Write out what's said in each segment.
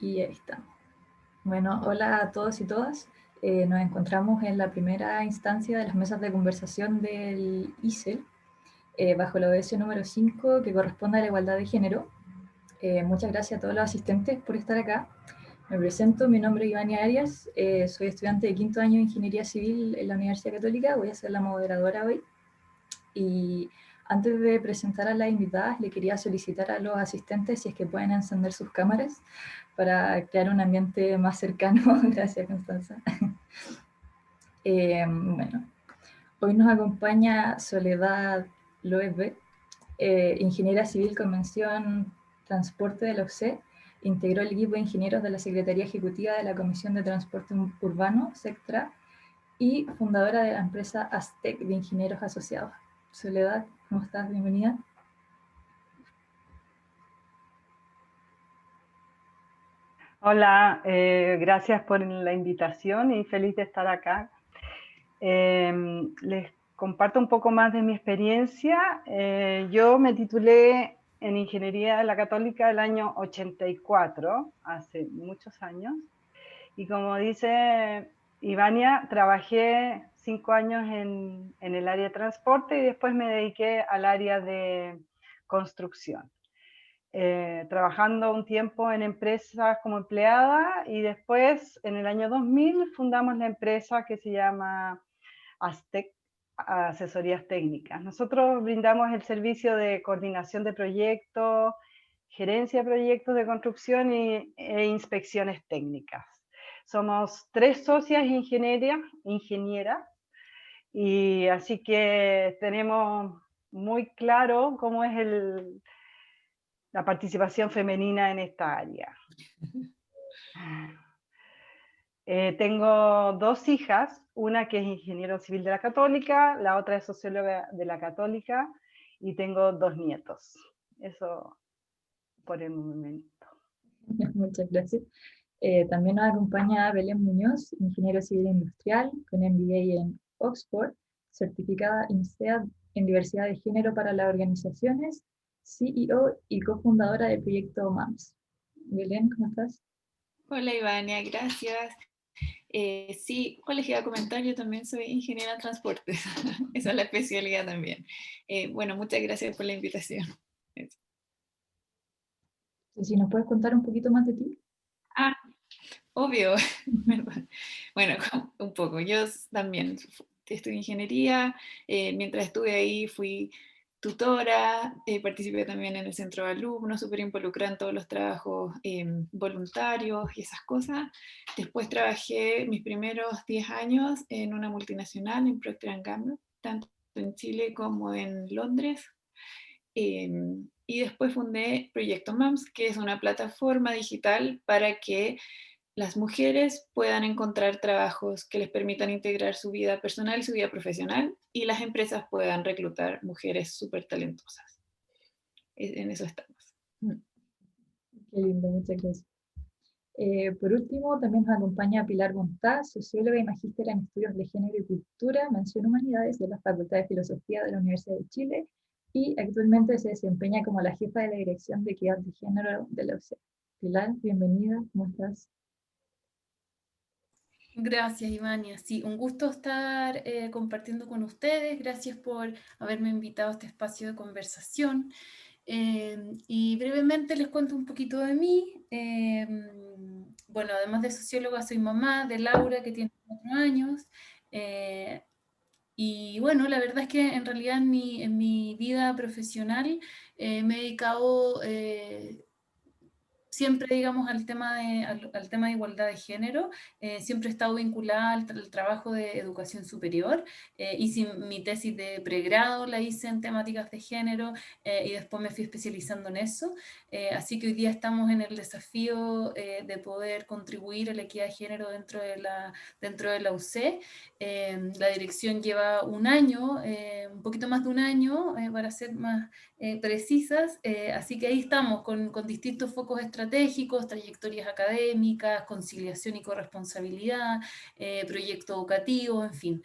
Y ahí está. Bueno, hola a todos y todas. Nos encontramos en la primera instancia de las mesas de conversación del ISEL, bajo la ODS número 5, que corresponde a la igualdad de género. Muchas gracias a todos los asistentes por estar acá. Me presento, mi nombre es Ivania Arias, soy estudiante de quinto año de Ingeniería Civil en la Universidad Católica, voy a ser la moderadora hoy. Y antes de presentar a las invitadas, le quería solicitar a los asistentes si es que pueden encender sus cámaras para crear un ambiente más cercano. Gracias, Constanza. Bueno, hoy nos acompaña Soledad Loewe, ingeniera civil con mención transporte de la UCE, integró el equipo de ingenieros de la Secretaría Ejecutiva de la Comisión de Transporte Urbano, SECTRA, y fundadora de la empresa Aztec de Ingenieros Asociados. Soledad, ¿cómo estás? Bienvenida. Hola, gracias por la invitación y feliz de estar acá. Les comparto un poco más de mi experiencia. Yo me titulé en Ingeniería de la Católica el año 84, hace muchos años, y como dice Ivania, trabajé 5 años en el área de transporte y después me dediqué al área de construcción. Trabajando un tiempo en empresas como empleada y después en el año 2000 fundamos la empresa que se llama Aztec Asesorías Técnicas. Nosotros brindamos el servicio de coordinación de proyectos, gerencia de proyectos de construcción e inspecciones técnicas. Somos 3 socias ingenieras, y así que tenemos muy claro cómo es la participación femenina en esta área. Tengo 2 hijas, una que es ingeniero civil de la Católica, la otra es socióloga de la Católica, y tengo 2 nietos. Eso por el momento. Muchas gracias. También nos acompaña Belén Muñoz, ingeniero civil industrial con MBA en Oxford, certificada INSEAD en diversidad de género para las organizaciones, CEO y cofundadora del proyecto MAMS. Belén, ¿cómo estás? Hola Ivania, gracias. Sí, les iba a comentar, yo también soy ingeniera en transporte, esa es la especialidad también. Bueno, muchas gracias por la invitación. Eso. Si nos puedes contar un poquito más de ti. Ah, obvio, ¿verdad? Bueno, un poco, yo también estudié ingeniería, mientras estuve ahí fui tutora, participé también en el centro de alumnos, súper involucrada en todos los trabajos voluntarios y esas cosas. Después trabajé mis primeros 10 años en una multinacional, en Procter & Gamble, tanto en Chile como en Londres. Y después fundé Proyecto MAMS, que es una plataforma digital para que las mujeres puedan encontrar trabajos que les permitan integrar su vida personal y su vida profesional, y las empresas puedan reclutar mujeres súper talentosas. En eso estamos. Qué lindo, muchas gracias. Por último, también nos acompaña Pilar Montaz, socióloga y magíster en estudios de género y cultura, mención humanidades de la Facultad de Filosofía de la Universidad de Chile, y actualmente se desempeña como la jefa de la Dirección de Equidad de Género de la UCE. Pilar, bienvenida, ¿cómo estás? Gracias, Ivania. Sí, un gusto estar compartiendo con ustedes. Gracias por haberme invitado a este espacio de conversación. Y brevemente les cuento un poquito de mí. Bueno, además de socióloga, soy mamá de Laura, que tiene 4 años. Eh, y bueno, la verdad es que en realidad en mi vida profesional me he dedicado siempre, digamos, al tema de igualdad de género. Siempre he estado vinculada al trabajo de educación superior. Hice mi tesis de pregrado, la hice en temáticas de género, y después me fui especializando en eso. Así que hoy día estamos en el desafío de poder contribuir a la equidad de género dentro de la UC. La dirección lleva un año, un poquito más de un año, para ser más precisas, así que ahí estamos con distintos focos estratégicos, trayectorias académicas, conciliación y corresponsabilidad, proyecto educativo, en fin,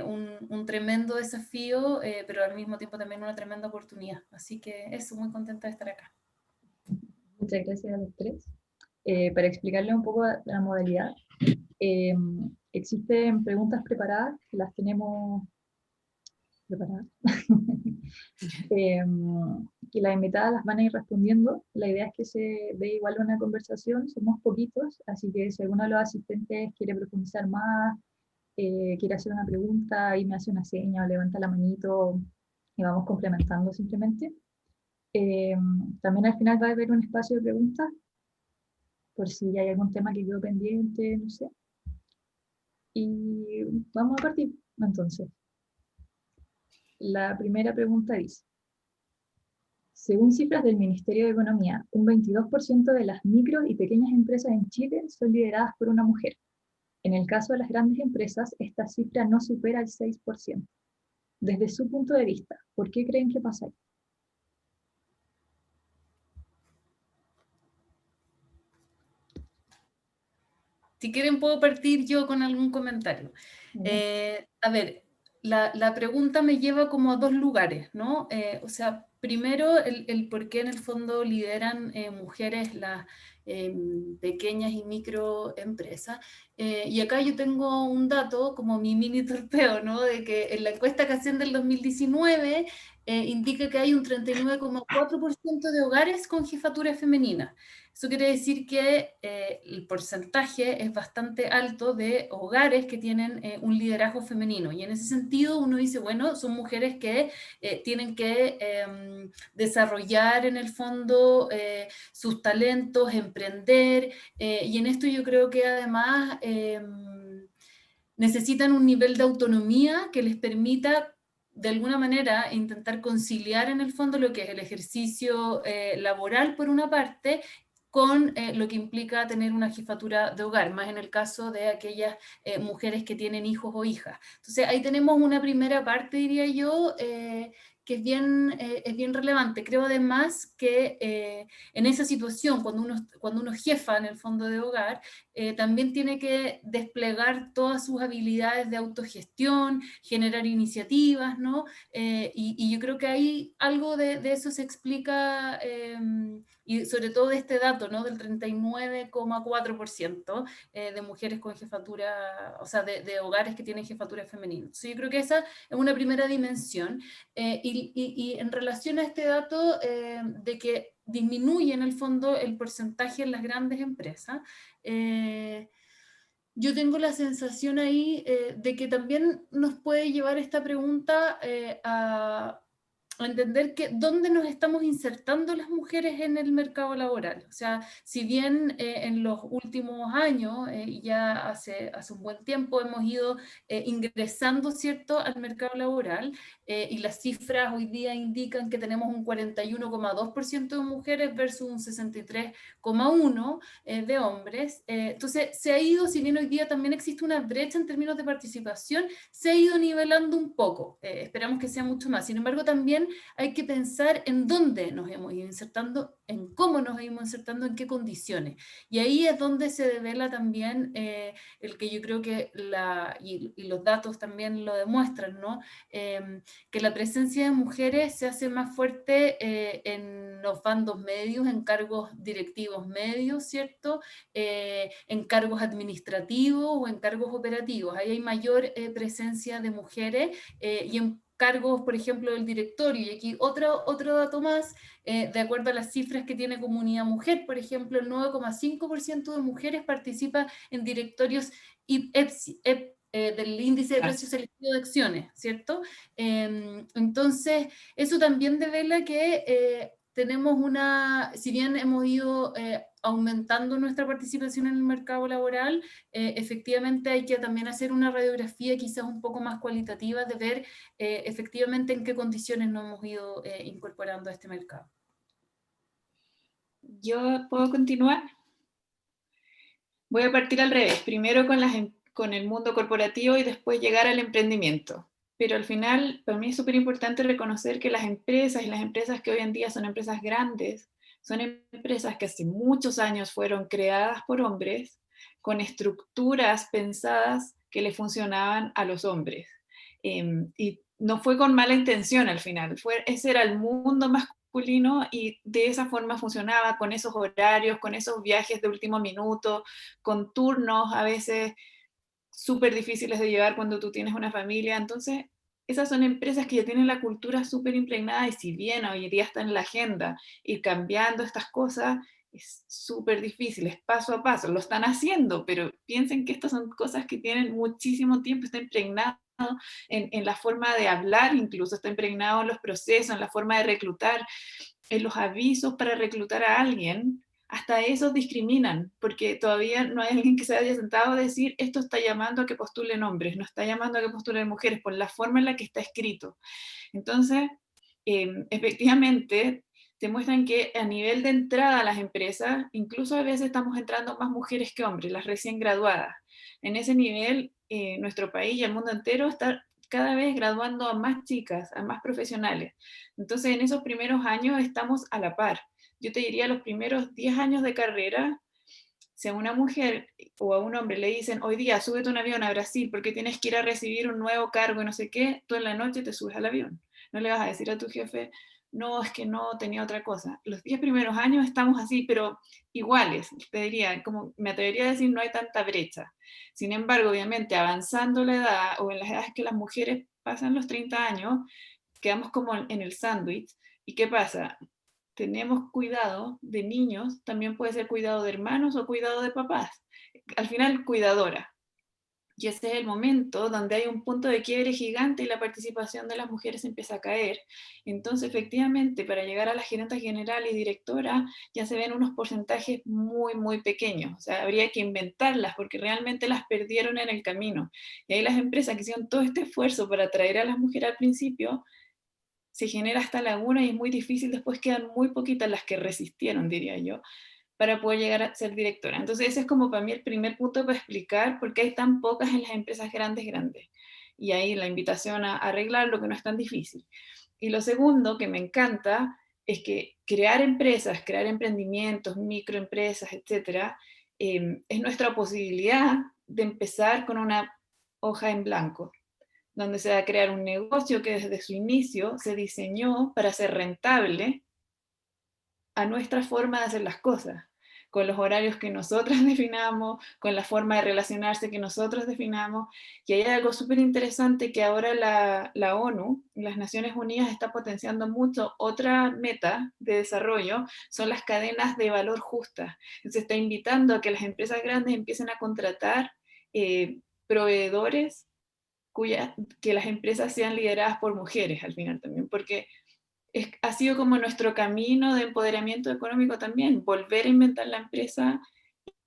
un tremendo desafío, pero al mismo tiempo también una tremenda oportunidad. Así que eso, muy contenta de estar acá. Muchas gracias a los tres. Para explicarle un poco la modalidad, existen preguntas preparadas, que las tenemos preparadas, que las invitadas las van a ir respondiendo. La idea es que se dé igual una conversación, somos poquitos, así que si alguno de los asistentes quiere profundizar más, quiere hacer una pregunta y me hace una seña o levanta la manito y vamos complementando simplemente. También al final va a haber un espacio de preguntas por si hay algún tema que quedó pendiente, no sé. Y vamos a partir, entonces. La primera pregunta dice, según cifras del Ministerio de Economía, un 22% de las micro y pequeñas empresas en Chile son lideradas por una mujer. En el caso de las grandes empresas, esta cifra no supera el 6%. Desde su punto de vista, ¿por qué creen que pasa esto? Si quieren puedo partir yo con algún comentario. A ver, la pregunta me lleva como a dos lugares, ¿no? O sea, primero el por qué en el fondo lideran mujeres las pequeñas y microempresas. Y acá yo tengo un dato, como mi mini torpeo, ¿no? De que en la encuesta que hacen del 2019 indica que hay un 39,4% de hogares con jefatura femenina. Eso quiere decir que el porcentaje es bastante alto de hogares que tienen un liderazgo femenino. Y en ese sentido uno dice, bueno, son mujeres que tienen que desarrollar en el fondo sus talentos, emprender. Y en esto yo creo que además necesitan un nivel de autonomía que les permita de alguna manera intentar conciliar en el fondo lo que es el ejercicio laboral por una parte con lo que implica tener una jefatura de hogar, más en el caso de aquellas mujeres que tienen hijos o hijas. Entonces ahí tenemos una primera parte, diría yo, que es bien relevante. Creo además que en esa situación, cuando uno es jefa en el fondo de hogar, también tiene que desplegar todas sus habilidades de autogestión, generar iniciativas, ¿no? Y yo creo que ahí algo de eso se explica, y sobre todo de este dato, ¿no? Del 39,4% de mujeres con jefatura, o sea, de hogares que tienen jefatura femenina. Entonces yo creo que esa es una primera dimensión. Y en relación a este dato de que disminuye en el fondo el porcentaje en las grandes empresas, yo tengo la sensación ahí de que también nos puede llevar esta pregunta a entender que dónde nos estamos insertando las mujeres en el mercado laboral. O sea, si bien en los últimos años, ya hace un buen tiempo, hemos ido ingresando, ¿cierto?, al mercado laboral, y las cifras hoy día indican que tenemos un 41,2% de mujeres versus un 63,1% de hombres. Entonces, se ha ido, si bien hoy día también existe una brecha en términos de participación, se ha ido nivelando un poco. Esperamos que sea mucho más. Sin embargo, también hay que pensar en dónde nos hemos ido insertando, en cómo nos hemos insertando, en qué condiciones. Y ahí es donde se devela también el que yo creo que, y los datos también lo demuestran, ¿no? Que la presencia de mujeres se hace más fuerte en los bandos medios, en cargos directivos medios, ¿cierto? En cargos administrativos o en cargos operativos. Ahí hay mayor presencia de mujeres y en cargos, por ejemplo, del directorio. Y aquí otro dato más, de acuerdo a las cifras que tiene Comunidad Mujer, por ejemplo, el 9,5% de mujeres participa en directorios del índice de precios selectivos de acciones, ¿cierto? Entonces, eso también devela que tenemos si bien hemos ido aumentando nuestra participación en el mercado laboral, efectivamente hay que también hacer una radiografía quizás un poco más cualitativa de ver efectivamente en qué condiciones nos hemos ido incorporando a este mercado. ¿Yo puedo continuar? Voy a partir al revés, primero con el mundo corporativo y después llegar al emprendimiento. Pero al final, para mí es súper importante reconocer que las empresas y las empresas que hoy en día son empresas grandes, son empresas que hace muchos años fueron creadas por hombres, con estructuras pensadas que le funcionaban a los hombres. Y no fue con mala intención al final, ese era el mundo masculino masculino, y de esa forma funcionaba, con esos horarios, con esos viajes de último minuto, con turnos a veces súper difíciles de llevar cuando tú tienes una familia. Entonces, esas son empresas que ya tienen la cultura súper impregnada, y si bien hoy día está en la agenda ir cambiando estas cosas, es súper difícil, es paso a paso, lo están haciendo, pero piensen que estas son cosas que tienen muchísimo tiempo, está impregnado en la forma de hablar, incluso está impregnado en los procesos, en la forma de reclutar, en los avisos para reclutar a alguien. Hasta esos discriminan, porque todavía no hay alguien que se haya sentado a decir, esto está llamando a que postulen hombres, no está llamando a que postulen mujeres, por la forma en la que está escrito. Entonces, efectivamente, te muestran que a nivel de entrada a las empresas, incluso a veces estamos entrando más mujeres que hombres, las recién graduadas. En ese nivel, nuestro país y el mundo entero está cada vez graduando a más chicas, a más profesionales. Entonces, en esos primeros años estamos a la par. Yo te diría, los primeros 10 años de carrera, si a una mujer o a un hombre le dicen, hoy día súbete a un avión a Brasil porque tienes que ir a recibir un nuevo cargo y no sé qué, tú en la noche te subes al avión. No le vas a decir a tu jefe, no, es que no, tenía otra cosa. Los 10 primeros años estamos así, pero iguales, te diría, como me atrevería a decir, no hay tanta brecha. Sin embargo, obviamente, avanzando la edad, o en las edades que las mujeres pasan los 30 años, quedamos como en el sándwich. ¿Y qué pasa? Tenemos cuidado de niños, también puede ser cuidado de hermanos o cuidado de papás. Al final, cuidadora. Y ese es el momento donde hay un punto de quiebre gigante y la participación de las mujeres empieza a caer. Entonces, efectivamente, para llegar a la gerente general y directora, ya se ven unos porcentajes muy, muy pequeños. O sea, habría que inventarlas porque realmente las perdieron en el camino. Y ahí las empresas que hicieron todo este esfuerzo para atraer a las mujeres al principio, se genera esta laguna y es muy difícil, después quedan muy poquitas las que resistieron, diría yo, para poder llegar a ser directora. Entonces ese es como para mí el primer punto para explicar por qué hay tan pocas en las empresas grandes. Y ahí la invitación a arreglar lo que no es tan difícil. Y lo segundo que me encanta es que crear empresas, crear emprendimientos, microempresas, etcétera, es nuestra posibilidad de empezar con una hoja en blanco, donde se va a crear un negocio que desde su inicio se diseñó para ser rentable a nuestra forma de hacer las cosas, con los horarios que nosotros definamos, con la forma de relacionarse que nosotros definamos. Y hay algo súper interesante que ahora la ONU, las Naciones Unidas, está potenciando mucho. Otra meta de desarrollo son las cadenas de valor justas. Se está invitando a que las empresas grandes empiecen a contratar proveedores que las empresas sean lideradas por mujeres al final también, porque ha sido como nuestro camino de empoderamiento económico también, volver a inventar la empresa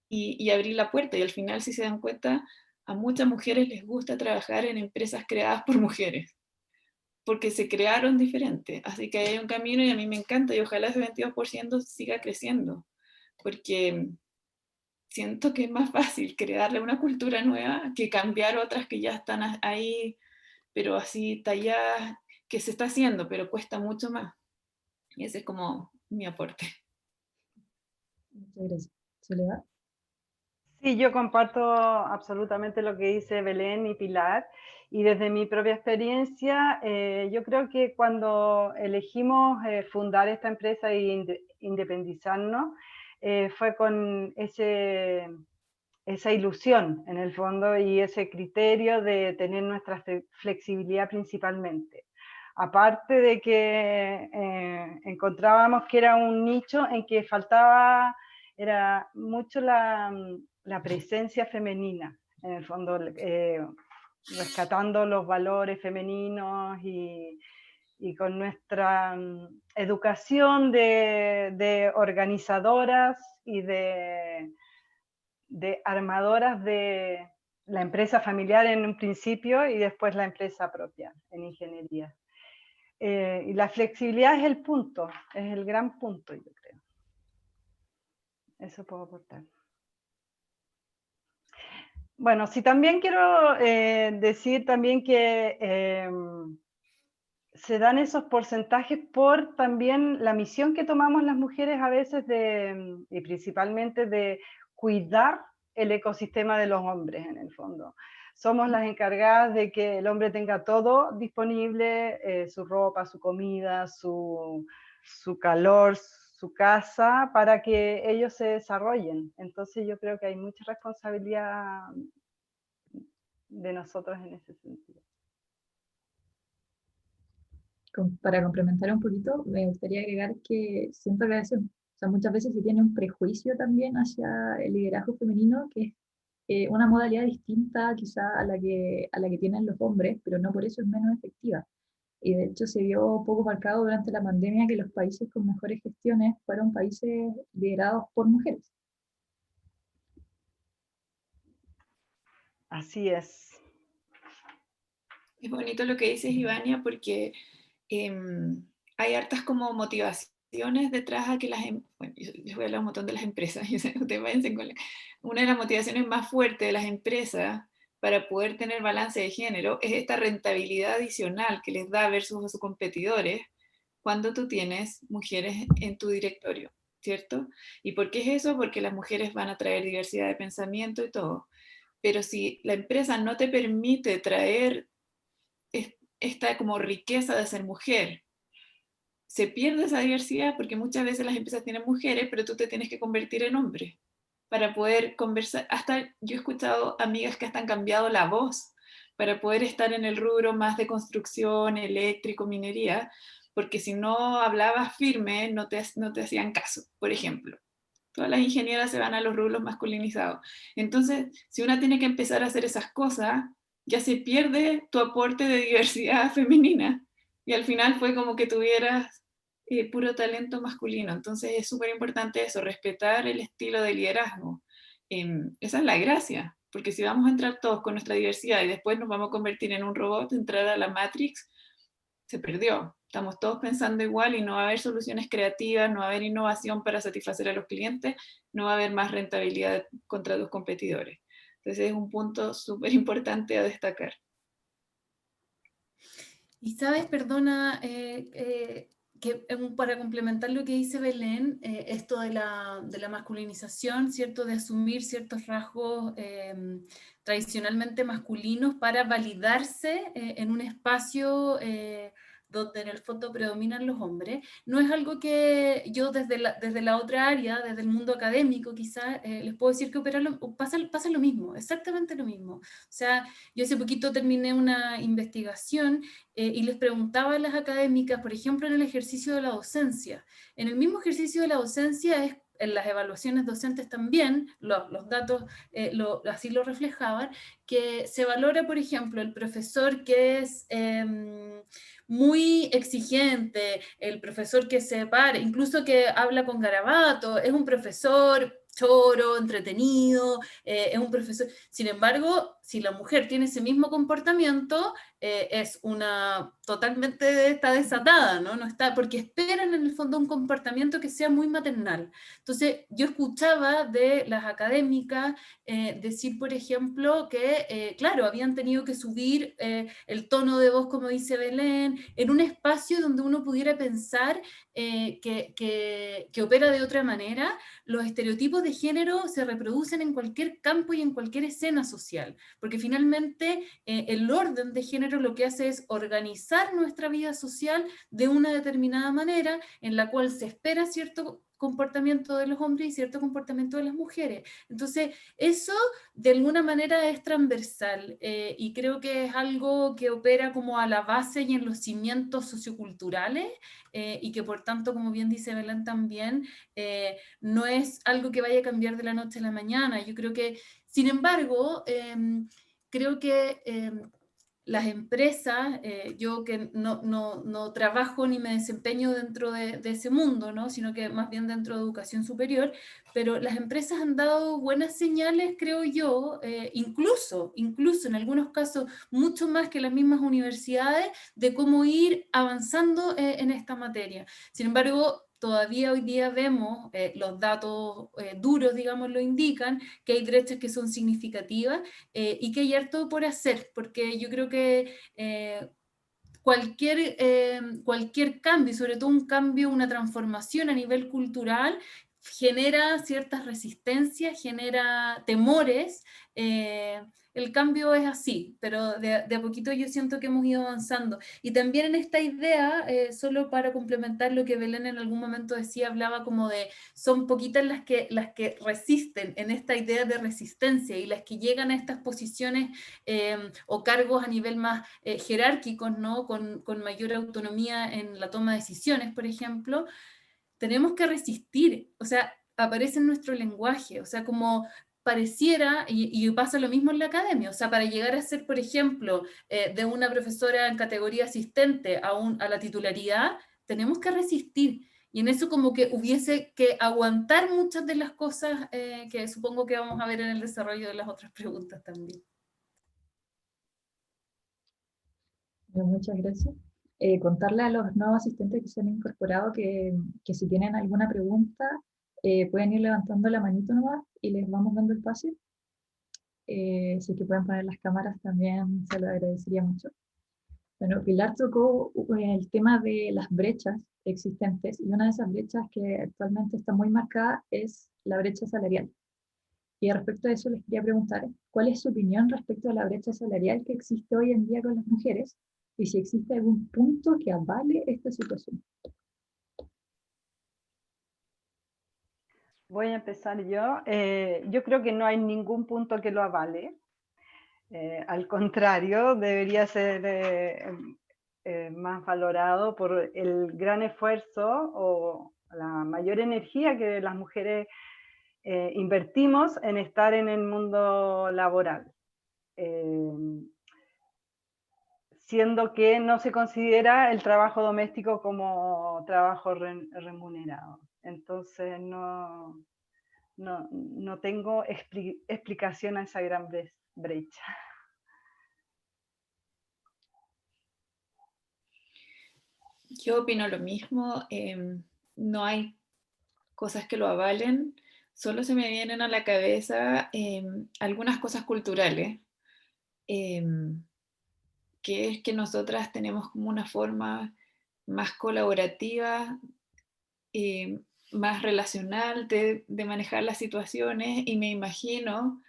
y abrir la puerta. Y al final, si se dan cuenta, a muchas mujeres les gusta trabajar en empresas creadas por mujeres, porque se crearon diferentes. Así que hay un camino y a mí me encanta, y ojalá ese 22% siga creciendo, porque siento que es más fácil crearle una cultura nueva que cambiar otras que ya están ahí, pero así talladas, que se está haciendo, pero cuesta mucho más. Y ese es como mi aporte. Muchas gracias. Soledad. Sí, yo comparto absolutamente lo que dice Belén y Pilar, y desde mi propia experiencia, yo creo que cuando elegimos fundar esta empresa e independizarnos, fue con esa ilusión en el fondo y ese criterio de tener nuestra flexibilidad principalmente. Aparte de que encontrábamos que era un nicho en que faltaba, era mucho la presencia femenina, en el fondo, rescatando los valores femeninos y con nuestra educación de organizadoras y de armadoras de la empresa familiar en un principio y después la empresa propia en ingeniería. Y la flexibilidad es el punto, es el gran punto, yo creo. Eso puedo aportar. Bueno, sí, también quiero decir también que se dan esos porcentajes por también la misión que tomamos las mujeres a veces y principalmente de cuidar el ecosistema de los hombres en el fondo. Somos las encargadas de que el hombre tenga todo disponible, su ropa, su comida, su su calor, su casa, para que ellos se desarrollen. Entonces yo creo que hay mucha responsabilidad de nosotros en ese sentido. Para complementar un poquito, me gustaría agregar que siento que a veces, o sea, muchas veces se tiene un prejuicio también hacia el liderazgo femenino, que es una modalidad distinta quizá a la que tienen los hombres, pero no por eso es menos efectiva. Y de hecho se vio poco marcado durante la pandemia que los países con mejores gestiones fueron países liderados por mujeres. Así es. Es bonito lo que dices, Ivania, porque hay hartas como motivaciones detrás a que bueno, yo les voy a hablar un montón de las empresas, ustedes váyanse con una de las motivaciones más fuertes de las empresas para poder tener balance de género es esta rentabilidad adicional que les da versus a sus competidores cuando tú tienes mujeres en tu directorio, ¿cierto? ¿Y por qué es eso? Porque las mujeres van a traer diversidad de pensamiento y todo. Pero si la empresa no te permite traer esta como riqueza de ser mujer, se pierde esa diversidad porque muchas veces las empresas tienen mujeres, pero tú te tienes que convertir en hombre para poder conversar. Hasta yo he escuchado amigas que hasta han cambiado la voz para poder estar en el rubro más de construcción, eléctrico, minería, porque si no hablabas firme no te hacían caso, por ejemplo. Todas las ingenieras se van a los rubros masculinizados. Entonces, si una tiene que empezar a hacer esas cosas, ya se pierde tu aporte de diversidad femenina. Y al final fue como que tuvieras puro talento masculino. Entonces es súper importante eso, respetar el estilo de liderazgo. Esa es la gracia, porque si vamos a entrar todos con nuestra diversidad y después nos vamos a convertir en un robot, entrar a la Matrix, se perdió. Estamos todos pensando igual y no va a haber soluciones creativas, no va a haber innovación para satisfacer a los clientes, no va a haber más rentabilidad contra los competidores. Entonces es un punto súper importante a destacar. Y sabes, perdona, que para complementar lo que dice Belén, esto de la masculinización, ¿cierto? De asumir ciertos rasgos tradicionalmente masculinos para validarse en un espacio donde en el fondo predominan los hombres, no es algo que yo desde la otra área, desde el mundo académico quizás, les puedo decir que pasa lo mismo, exactamente lo mismo. O sea, yo hace poquito terminé una investigación y les preguntaba a las académicas, por ejemplo, en el ejercicio de la docencia. En el mismo ejercicio de la docencia en las evaluaciones docentes también, los datos así lo reflejaban, que se valora, por ejemplo, el profesor que es muy exigente, el profesor que se para, incluso que habla con garabato, es un profesor choro, entretenido, es un profesor. Sin embargo, si la mujer tiene ese mismo comportamiento, es totalmente está desatada, ¿no? No está, porque esperan en el fondo un comportamiento que sea muy maternal. Entonces, yo escuchaba de las académicas decir, por ejemplo, que, claro, habían tenido que subir el tono de voz, como dice Belén, en un espacio donde uno pudiera pensar que opera de otra manera. Los estereotipos de género se reproducen en cualquier campo y en cualquier escena social, porque finalmente el orden de género lo que hace es organizar nuestra vida social de una determinada manera en la cual se espera cierto comportamiento de los hombres y cierto comportamiento de las mujeres. Entonces, eso de alguna manera es transversal y creo que es algo que opera como a la base y en los cimientos socioculturales y que por tanto, como bien dice Belén también, no es algo que vaya a cambiar de la noche a la mañana. Yo creo que, sin embargo, creo que las empresas, yo que no trabajo ni me desempeño dentro de ese mundo, ¿no? Sino que más bien dentro de educación superior, pero las empresas han dado buenas señales, creo yo, incluso en algunos casos mucho más que las mismas universidades, de cómo ir avanzando en esta materia. Sin embargo, todavía hoy día vemos, los datos duros, digamos, lo indican, que hay brechas que son significativas y que hay harto por hacer, porque yo creo que cualquier cambio, sobre todo un cambio, una transformación a nivel cultural, genera ciertas resistencias, genera temores. El cambio es así, pero de a poquito yo siento que hemos ido avanzando. Y también en esta idea, solo para complementar lo que Belén en algún momento decía, hablaba como de, son poquitas las que resisten en esta idea de resistencia, y las que llegan a estas posiciones o cargos a nivel más jerárquicos, ¿no? Con mayor autonomía en la toma de decisiones, por ejemplo. Tenemos que resistir, o sea, aparece en nuestro lenguaje, o sea, como pareciera, y pasa lo mismo en la academia, o sea, para llegar a ser, por ejemplo, de una profesora en categoría asistente a la titularidad, tenemos que resistir, y en eso como que hubiese que aguantar muchas de las cosas que supongo que vamos a ver en el desarrollo de las otras preguntas también. Bueno, muchas gracias. Contarle a los nuevos asistentes que se han incorporado que si tienen alguna pregunta, pueden ir levantando la manito nomás y les vamos dando el pase. Si es que pueden poner las cámaras también se lo agradecería mucho. Bueno, Pilar tocó el tema de las brechas existentes, y una de esas brechas que actualmente está muy marcada es la brecha salarial. Y respecto a eso les quería preguntar, ¿cuál es su opinión respecto a la brecha salarial que existe hoy en día con las mujeres? Y si existe algún punto que avale esta situación. Voy a empezar yo. Yo creo que no hay ningún punto que lo avale. Al contrario, debería ser más valorado por el gran esfuerzo o la mayor energía que las mujeres invertimos en estar en el mundo laboral. Siendo que no se considera el trabajo doméstico como trabajo remunerado. Entonces no tengo explicación a esa gran brecha. Yo opino lo mismo, no hay cosas que lo avalen, solo se me vienen a la cabeza algunas cosas culturales, que es que nosotras tenemos como una forma más colaborativa, más relacional de manejar las situaciones, y me imagino,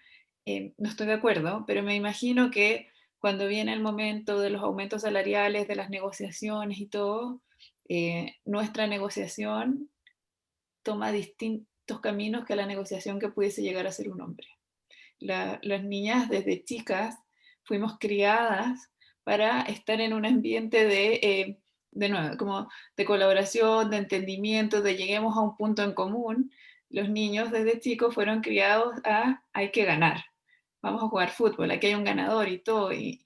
no estoy de acuerdo, pero me imagino que cuando viene el momento de los aumentos salariales, de las negociaciones y todo, nuestra negociación toma distintos caminos que la negociación que pudiese llegar a ser un hombre. Las niñas desde chicas fuimos criadas para estar en un ambiente de nuevo, como de colaboración, de entendimiento, de lleguemos a un punto en común. Los niños desde chicos fueron criados a hay que ganar, vamos a jugar fútbol, aquí hay un ganador y todo, y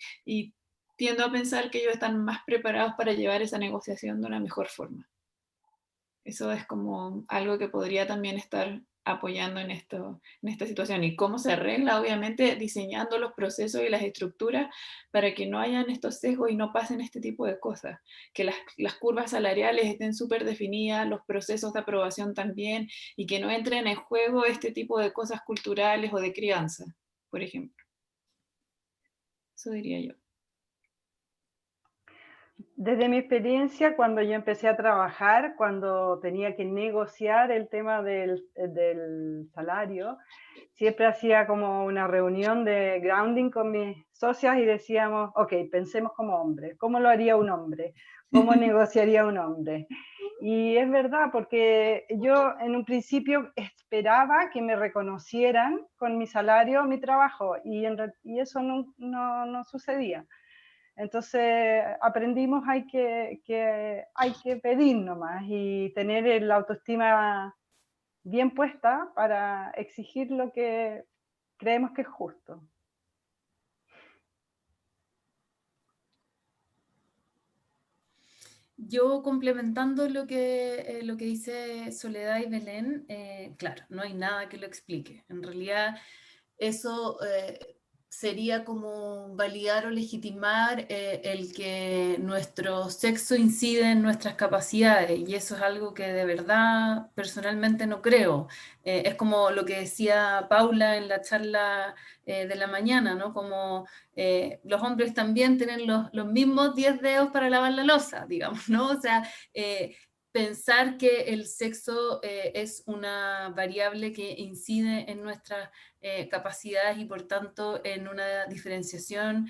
tiendo a pensar que ellos están más preparados para llevar esa negociación de una mejor forma. Eso es como algo que podría también estar apoyando en esta situación. ¿Y cómo se arregla? Obviamente diseñando los procesos y las estructuras para que no hayan estos sesgos y no pasen este tipo de cosas. Que las curvas salariales estén súper definidas, los procesos de aprobación también, y que no entren en juego este tipo de cosas culturales o de crianza, por ejemplo. Eso diría yo. Desde mi experiencia, cuando yo empecé a trabajar, cuando tenía que negociar el tema del salario, siempre hacía como una reunión de grounding con mis socias y decíamos, ok, pensemos como hombres, ¿cómo lo haría un hombre? ¿Cómo negociaría un hombre? Y es verdad, porque yo en un principio esperaba que me reconocieran con mi salario, mi trabajo, y eso no sucedía. Entonces aprendimos hay que pedir nomás y tener la autoestima bien puesta para exigir lo que creemos que es justo. Yo complementando lo que dice Soledad y Belén, claro, no hay nada que lo explique. En realidad eso sería como validar o legitimar el que nuestro sexo incide en nuestras capacidades, y eso es algo que de verdad personalmente no creo. Es como lo que decía Paula en la charla de la mañana, ¿no? Como los hombres también tienen los mismos 10 dedos para lavar la loza, digamos, ¿no? O sea, pensar que el sexo es una variable que incide en nuestras capacidades y por tanto en una diferenciación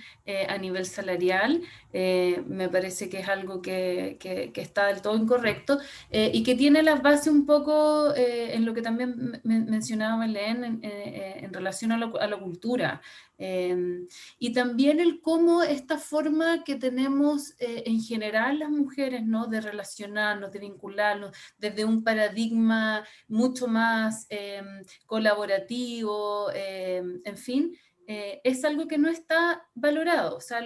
a nivel salarial, me parece que es algo que está del todo incorrecto y que tiene las bases un poco en lo que también mencionaba Belén en relación a la cultura. Y también el cómo esta forma que tenemos en general las mujeres, ¿no? De relacionarnos, de vincularnos, desde un paradigma mucho más colaborativo, en fin, es algo que no está valorado. O sea,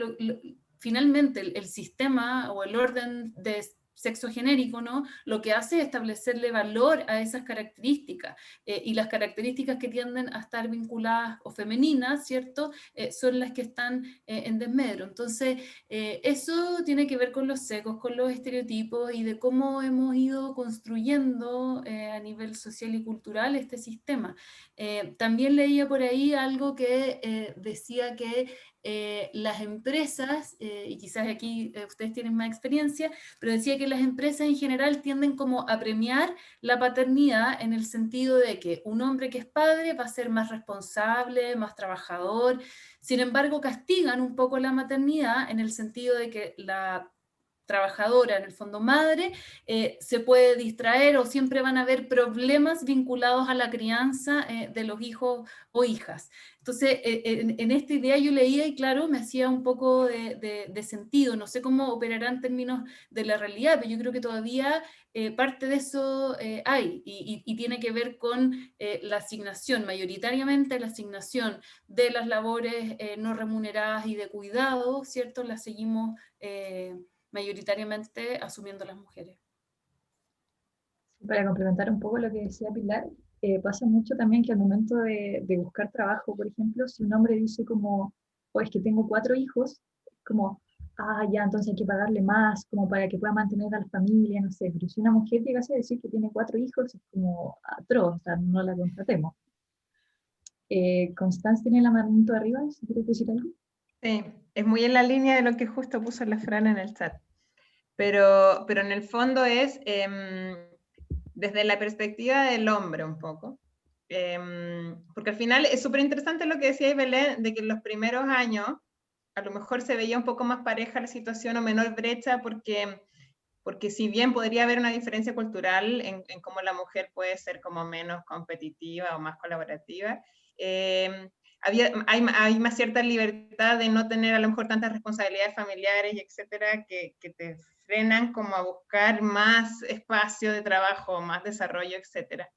finalmente el sistema o el orden de sexo genérico, ¿no? Lo que hace es establecerle valor a esas características y las características que tienden a estar vinculadas o femeninas, ¿cierto? Son las que están en desmedro. Entonces, eso tiene que ver con los sesgos, con los estereotipos y de cómo hemos ido construyendo a nivel social y cultural este sistema. También leía por ahí algo que decía que las empresas, y quizás aquí ustedes tienen más experiencia, pero decía que las empresas en general tienden como a premiar la paternidad en el sentido de que un hombre que es padre va a ser más responsable, más trabajador, sin embargo castigan un poco la maternidad en el sentido de que la trabajadora, en el fondo madre, se puede distraer o siempre van a haber problemas vinculados a la crianza de los hijos o hijas. Entonces, en esta idea yo leía y claro, me hacía un poco de sentido. No sé cómo operará en términos de la realidad, pero yo creo que todavía parte de eso hay y tiene que ver con la asignación, mayoritariamente la asignación de las labores no remuneradas y de cuidado, ¿cierto? La seguimos mayoritariamente asumiendo las mujeres. Para complementar un poco lo que decía Pilar, pasa mucho también que al momento de buscar trabajo, por ejemplo, si un hombre dice como, oh, es que tengo 4 hijos, como, ah, ya, entonces hay que pagarle más, como para que pueda mantener a la familia, no sé, pero si una mujer llegase a decir que tiene 4 hijos, es como atroz, o sea, no la contratemos. Constance tiene la manito arriba, si quieres decir algo. Sí, es muy en la línea de lo que justo puso la Fran en el chat. Pero en el fondo es desde la perspectiva del hombre un poco. Porque al final es súper interesante lo que decía Belén, de que en los primeros años a lo mejor se veía un poco más pareja la situación o menor brecha, porque si bien podría haber una diferencia cultural en cómo la mujer puede ser como menos competitiva o más colaborativa, hay más cierta libertad de no tener a lo mejor tantas responsabilidades familiares, y etcétera, que te frenan como a buscar más espacio de trabajo, más desarrollo, etcétera.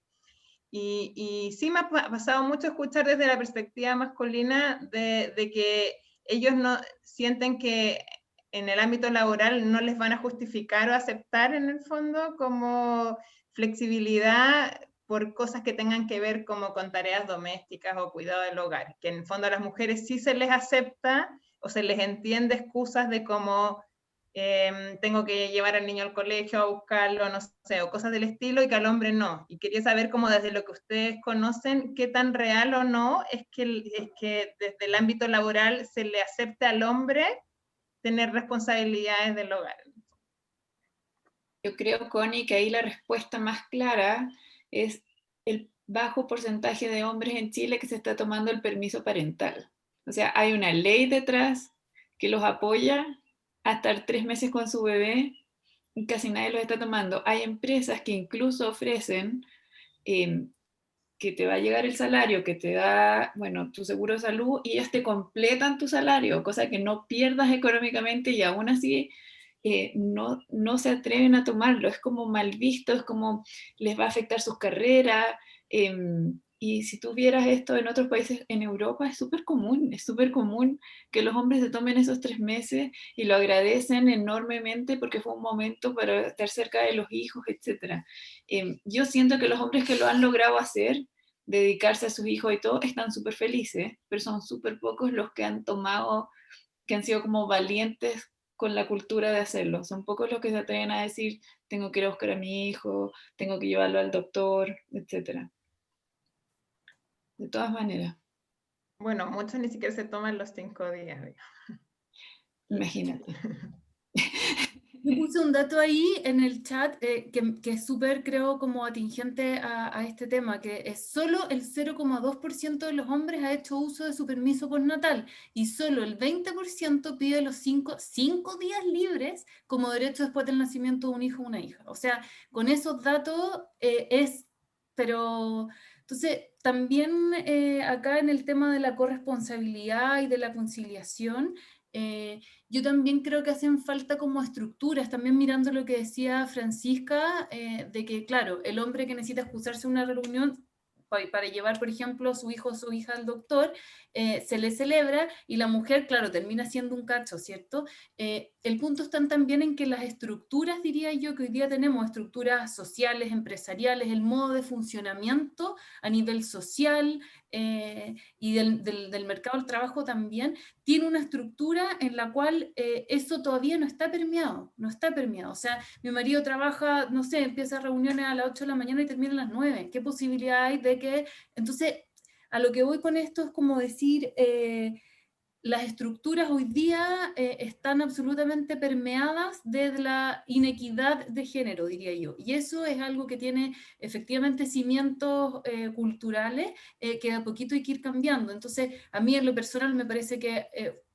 Y sí me ha pasado mucho escuchar desde la perspectiva masculina de que ellos no sienten que en el ámbito laboral no les van a justificar o aceptar en el fondo como flexibilidad por cosas que tengan que ver como con tareas domésticas o cuidado del hogar, que en el fondo a las mujeres sí se les acepta o se les entiende excusas de como tengo que llevar al niño al colegio a buscarlo, no sé, o cosas del estilo, y que al hombre no. Y quería saber cómo desde lo que ustedes conocen, qué tan real o no es que desde el ámbito laboral se le acepte al hombre tener responsabilidades del hogar. Yo creo, Connie, que ahí la respuesta más clara es el bajo porcentaje de hombres en Chile que se está tomando el permiso parental. O sea, hay una ley detrás que los apoya a estar 3 meses con su bebé y casi nadie los está tomando. Hay empresas que incluso ofrecen que te va a llegar el salario, que te da, bueno, tu seguro de salud y ellas te completan tu salario, cosa que no pierdas económicamente y aún así no se atreven a tomarlo, es como mal visto, es como les va a afectar sus carreras. Y si tú vieras esto en otros países en Europa, es súper común que los hombres se tomen esos 3 meses y lo agradecen enormemente porque fue un momento para estar cerca de los hijos, etc. Yo siento que los hombres que lo han logrado hacer, dedicarse a sus hijos y todo, están súper felices, pero son súper pocos los que han tomado, que han sido como valientes con la cultura de hacerlo. Son pocos los que se atreven a decir, tengo que ir a buscar a mi hijo, tengo que llevarlo al doctor, etc. De todas maneras. Bueno, muchos ni siquiera se toman los 5 días. Imagínate. Yo puse un dato ahí en el chat que es súper, creo, como atingente a este tema, que es solo el 0,2% de los hombres ha hecho uso de su permiso postnatal y solo el 20% pide los 5 días libres como derecho después del nacimiento de un hijo o una hija. O sea, con esos datos pero entonces también acá en el tema de la corresponsabilidad y de la conciliación, yo también creo que hacen falta como estructuras, también mirando lo que decía Francisca, de que, claro, el hombre que necesita excusarse en una reunión para llevar, por ejemplo, a su hijo o su hija al doctor, se le celebra y la mujer, claro, termina siendo un cacho, ¿cierto? El punto está también en que las estructuras, diría yo, que hoy día tenemos, estructuras sociales, empresariales, el modo de funcionamiento a nivel social y del mercado del trabajo también, tiene una estructura en la cual eso todavía no está permeado, no está permeado. O sea, mi marido trabaja, no sé, empieza reuniones a las 8 de la mañana y termina a las 9. ¿Qué posibilidad hay de que...? Entonces, a lo que voy con esto es como decir, las estructuras hoy día están absolutamente permeadas de la inequidad de género, diría yo. Y eso es algo que tiene efectivamente cimientos culturales que a poquito hay que ir cambiando. Entonces, a mí en lo personal me parece que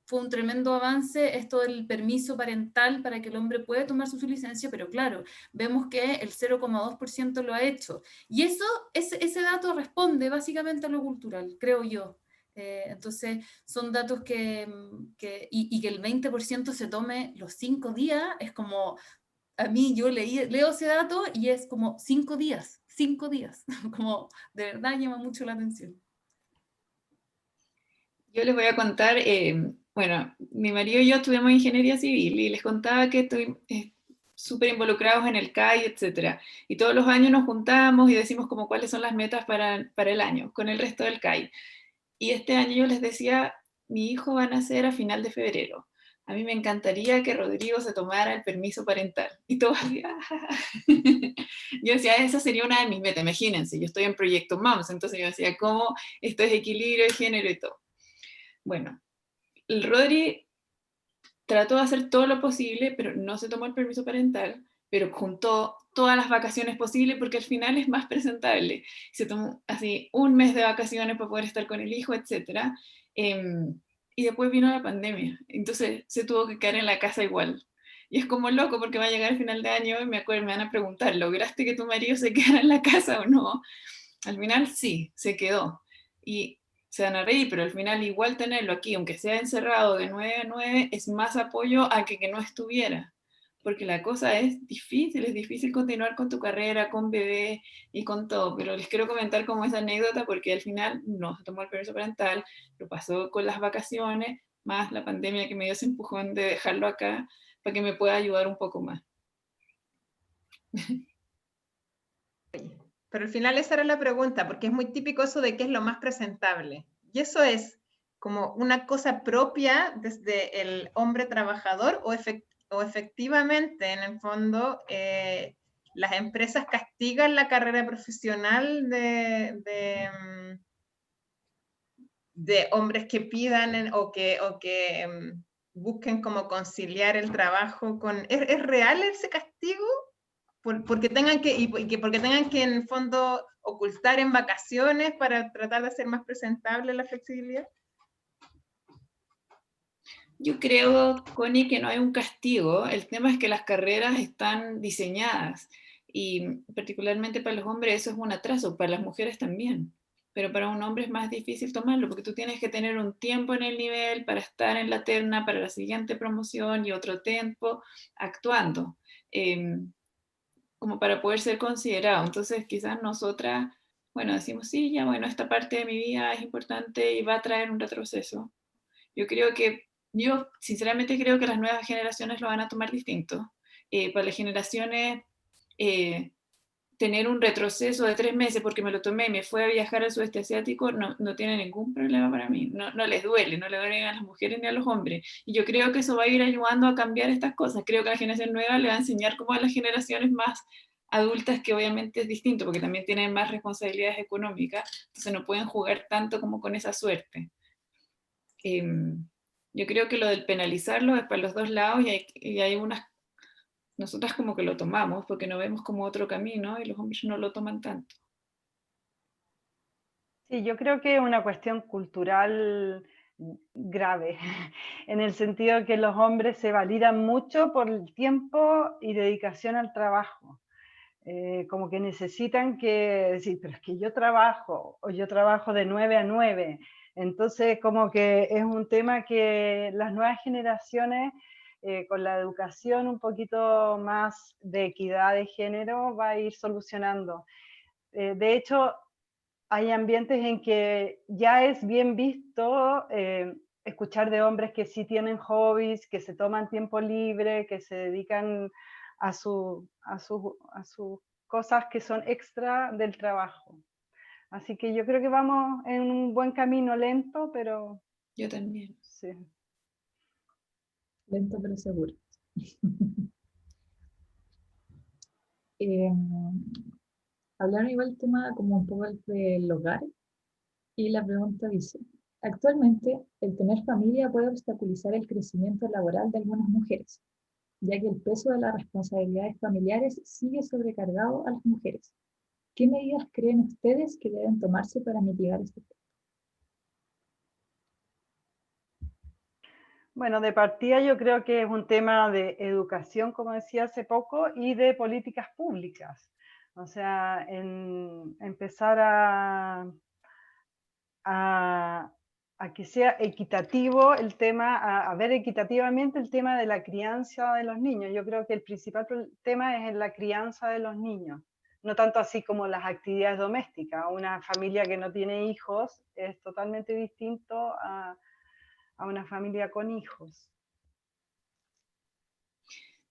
fue un tremendo avance esto del permiso parental para que el hombre pueda tomar su licencia, pero claro, vemos que el 0,2% lo ha hecho. Y eso, ese dato responde básicamente a lo cultural, creo yo. Entonces, son datos y que el 20% se tome los 5 días, es como, a mí yo leo ese dato y es como 5 días, 5 días, como de verdad llama mucho la atención. Yo les voy a contar, bueno, mi marido y yo estudiamos ingeniería civil y les contaba que estoy súper involucrados en el CAI, etcétera. Y todos los años nos juntamos y decimos como cuáles son las metas para el año con el resto del CAI. Y este año yo les decía, mi hijo va a nacer a final de febrero. A mí me encantaría que Rodrigo se tomara el permiso parental. Y todos así, yo decía, esa sería una de mis metas, imagínense, yo estoy en Proyecto Moms, entonces yo decía, ¿cómo esto es equilibrio de género y todo? Bueno, el Rodri trató de hacer todo lo posible, pero no se tomó el permiso parental, pero juntó todas las vacaciones posibles porque al final es más presentable. Se tomó así un mes de vacaciones para poder estar con el hijo, etc. Y después vino la pandemia, entonces se tuvo que quedar en la casa igual. Y es como loco porque va a llegar el final de año y me van a preguntar, ¿lograste que tu marido se quedara en la casa o no? Al final sí, se quedó. Y se van a reír, pero al final igual tenerlo aquí, aunque sea encerrado de 9 a 9, es más apoyo a que no estuviera. Porque la cosa es difícil continuar con tu carrera, con bebé y con todo. Pero les quiero comentar como esa anécdota porque al final no se tomó el permiso parental, lo pasó con las vacaciones, más la pandemia que me dio ese empujón de dejarlo acá para que me pueda ayudar un poco más. Pero al final esa era la pregunta, porque es muy típico eso de qué es lo más presentable. Y eso es como una cosa propia desde el hombre trabajador o efectivamente, en el fondo, las empresas castigan la carrera profesional de hombres que pidan o que busquen como conciliar el trabajo con... ¿Es real ese castigo? Porque tengan porque tengan que en el fondo ocultar en vacaciones para tratar de hacer más presentable la flexibilidad. Yo creo, Connie, que no hay un castigo. El tema es que las carreras están diseñadas y particularmente para los hombres eso es un atraso, para las mujeres también. Pero para un hombre es más difícil tomarlo porque tú tienes que tener un tiempo en el nivel para estar en la terna para la siguiente promoción y otro tiempo actuando, como para poder ser considerado. Entonces quizás nosotras, bueno, decimos, sí, ya bueno, esta parte de mi vida es importante y va a traer un retroceso. Yo sinceramente creo que las nuevas generaciones lo van a tomar distinto. Para las generaciones, tener un retroceso de 3 meses porque me lo tomé y me fue a viajar al sudeste asiático no tiene ningún problema para mí. No les duele, no le duele a las mujeres ni a los hombres. Y yo creo que eso va a ir ayudando a cambiar estas cosas. Creo que la generación nueva le va a enseñar como a las generaciones más adultas, que obviamente es distinto porque también tienen más responsabilidades económicas, entonces no pueden jugar tanto como con esa suerte. Yo creo que lo del penalizarlo es para los dos lados y hay unas nosotras como que lo tomamos porque no vemos como otro camino y los hombres no lo toman tanto. Sí, yo creo que es una cuestión cultural grave, en el sentido que los hombres se validan mucho por el tiempo y dedicación al trabajo. Como que necesitan que decir, pero es que yo trabajo, o yo trabajo de 9 a 9. Entonces, como que es un tema que las nuevas generaciones, con la educación un poquito más de equidad de género, va a ir solucionando. De hecho, hay ambientes en que ya es bien visto escuchar de hombres que sí tienen hobbies, que se toman tiempo libre, que se dedican a sus cosas que son extra del trabajo. Así que yo creo que vamos en un buen camino, lento, pero Yo también. sí. Lento pero seguro. Hablaron igual el tema como un poco del hogar y la pregunta dice, actualmente el tener familia puede obstaculizar el crecimiento laboral de algunas mujeres, ya que el peso de las responsabilidades familiares sigue sobrecargado a las mujeres. ¿Qué medidas creen ustedes que deben tomarse para mitigar este efecto? Bueno, de partida yo creo que es un tema de educación, como decía hace poco, y de políticas públicas. O sea, en empezar a que sea equitativo el tema, a ver equitativamente el tema de la crianza de los niños. Yo creo que el principal tema es en la crianza de los niños, no tanto así como las actividades domésticas. Una familia que no tiene hijos es totalmente distinto a una familia con hijos.